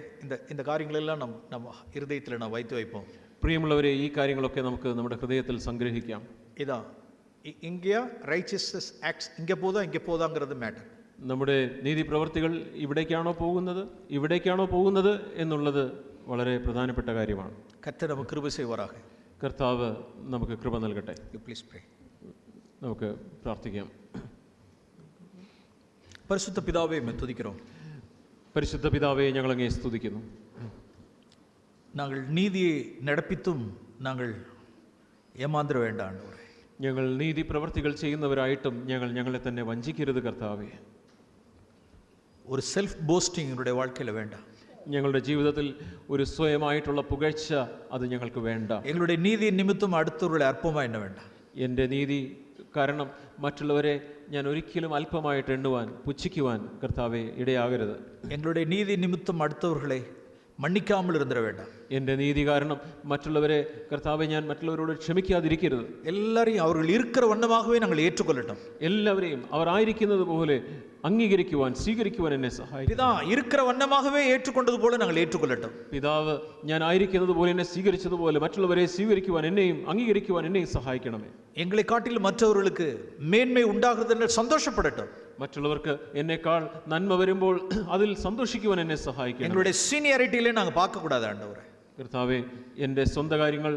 இந்த കാര്യങ്ങളെല്ലാം நம்ம ഹൃദയത്തിൽ നാം வைத்து வைப்போம். പ്രിയമുള്ളവരെ, ഈ കാര്യങ്ങളൊക്കെ നമുക്ക് നമ്മുടെ ഹൃദയത്തിൽ സംഗ്രഹിക്കാം. ഇതാ ഇങ്ങ റൈച്ചസ്നസ് ആക്ട്സ് ഇങ്ങ പോതാங்கிறது മാറ്റർ. നമ്മുടെ നീതി പ്രവൃത്തികൾ ഇവിടേക്കാണോ പോകുന്നത് എന്നുള്ളത് വളരെ പ്രധാനപ്പെട്ട കാര്യമാണ്. കർത്താവ് നമുക്ക് കൃപ ചെയ്യുവാറാക. കർത്താവ് നമുക്ക് കൃപ നൽകട്ടെ. പ്ലീസ് പ്രേ. നമുക്ക് പ്രാർത്ഥിക്കാം. പരിശുദ്ധ പിതാവേ, തുതിக்கிறோம். പരിശുദ്ധ പിതാവേ, ഞങ്ങൾ അങ്ങയെ സ്തുതിക്കുന്നു. ഞങ്ങൾ നീതിയെ നടപ്പിത്തും ഞങ്ങൾ ഏമാന്തര വേണ്ട ആണ്ടവരെ. ഞങ്ങൾ നീതി പ്രവൃത്തികൾ ചെയ്യുന്നവരായിട്ടും ഞങ്ങളെ തന്നെ വഞ്ചിക്കരുത് കർത്താവേ. ഒരു സെൽഫ് ബോസ്റ്റിംഗ് ഞങ്ങളുടെ വാഴ്ക്കയിൽ വേണ്ട. ഞങ്ങളുടെ ജീവിതത്തിൽ ഒരു സ്വയമായിട്ടുള്ള പുകഴ്ച അത് ഞങ്ങൾക്ക് വേണ്ട. ഞങ്ങളുടെ നീതി നിമിത്തം അടുത്തവരുടെ അല്പമായി എണ്ണ വേണ്ട. എൻ്റെ നീതി കാരണം മറ്റുള്ളവരെ ഞാൻ ഒരിക്കലും അല്പമായിട്ട് എണ്ണുവാൻ, പുച്ഛിക്കുവാൻ കർത്താവെ ഇടയാകരുത്. ഞങ്ങളുടെ നീതി നിമിത്തം അടുത്തവരെ മன்னிக்காமல் இருந்திர വേണ്ട. എൻ്റെ നീതി കാരണം മറ്റുള്ളവരെ കർത്താവെ ഞാൻ മറ്റുള്ളവരോട് ക്ഷമിക്കാതിരിക്കരുത്. எல்லாரையும் அவர்கள் இருக்கிற வண்ணமாகவே நாங்கள் ஏற்றுக்கொள்ளட்டும். എല്ലാവരെയും അവർ ആയിരിക്കുന്നത് പോലെ അംഗീകരിക്കുവാൻ സ്വീകരിക്കുവാൻ എന്നെ സഹായിക്കും. பிதா இருக்கிற வண்ணமாகவே ஏற்றுக்கொண்டது போல நாங்கள் ஏற்றுக்கொள்ளட்டும். പിതാവ് ഞാൻ ആയിരിക്കുന്നത് പോലെ എന്നെ സ്വീകരിച്ചതുപോലെ മറ്റുള്ളവരെ സ്വീകരിക്കുവാൻ എന്നെയും അംഗീകരിക്കുവാൻ എന്നെയും സഹായിക്കണമേ. எங்களை காட்டிலும் மற்றவர்களுக்கு மேன்மை உண்டாகிறது என்று சந்தோஷப்படட்டும். മറ്റുള്ളവർക്ക് എന്നേക്കാൾ നന്മ വരുമ്പോൾ അതിൽ സന്തോഷിക്കുവാൻ എന്നെ സഹായിക്കണം. எங்களுடைய சீனியாரிட்டியிலே நாங்கள் பார்க்க கூடாது ஆண்டவரே. കർത്താവെ, എൻ്റെ സ്വന്തം കാര്യങ്ങൾ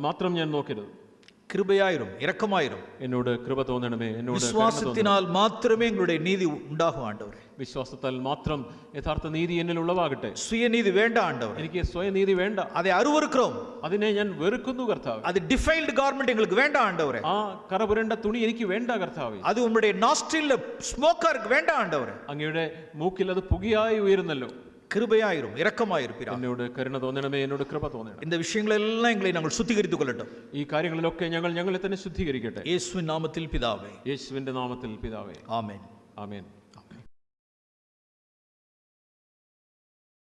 മാത്രം ഞാൻ നോക്കരുത്. கிருபையாயிரும், இரக்கமாயிரும். എന്നോട് കൃപ തോന്നണമേ. എന്നോട് விசுவாசத்தினால் மாத்திரமே எங்களுடைய நீதி உண்டாகும் ஆண்டவரே. വിശ്വാസത്താൽ മാത്രം യഥാർത്ഥ നീതി എന്നിൽ ഉളവാകട്ടെ. சுயநீதி வேண்டாம் ஆண்டவரே. എനിക്ക് സ്വയനീതി വേണ്ട. அதை அருவருக்கிறோம். അതിനെ ഞാൻ വെറുക്കുന്നു കർത്താവേ. அது டிஃபைல்டு கார்மெண்ட் எங்களுக்கு வேண்டாம் ஆண்டவரே. ആ കറപുരണ്ട തുണി എനിക്ക് വേണ്ട കർത്താവേ. அது உம்முடைய நாஸ்ட்ரில்ல ஸ்மோக்கா இருக்கு வேண்டாம் ஆண்டவரே. അങ്ങയുടെ മൂക്കിൽ അത് പുകയായി ഉയരുന്നല്ലോ. கிருபையாயிரும், இரக்கமாயிருப்பீராக. എന്നോട് കരുണ തോന്നണമേ. എന്നോട് കൃപ തോന്നണം. இந்த விஷயங்களெல்லாம் எங்களை நாங்கள் சுத்திகரித்துக் கொள்ளட்டும். ഈ കാര്യങ്ങളിലൊക്കെ ഞങ്ങളെ തന്നെ ശുദ്ധീകരിക്കട്ടെ. இயேசுவின் நாமத்தில் பிதாவே. യേശുവിന്റെ നാമത്തിൽ പിതാവേ. ஆமென். ആമേൻ.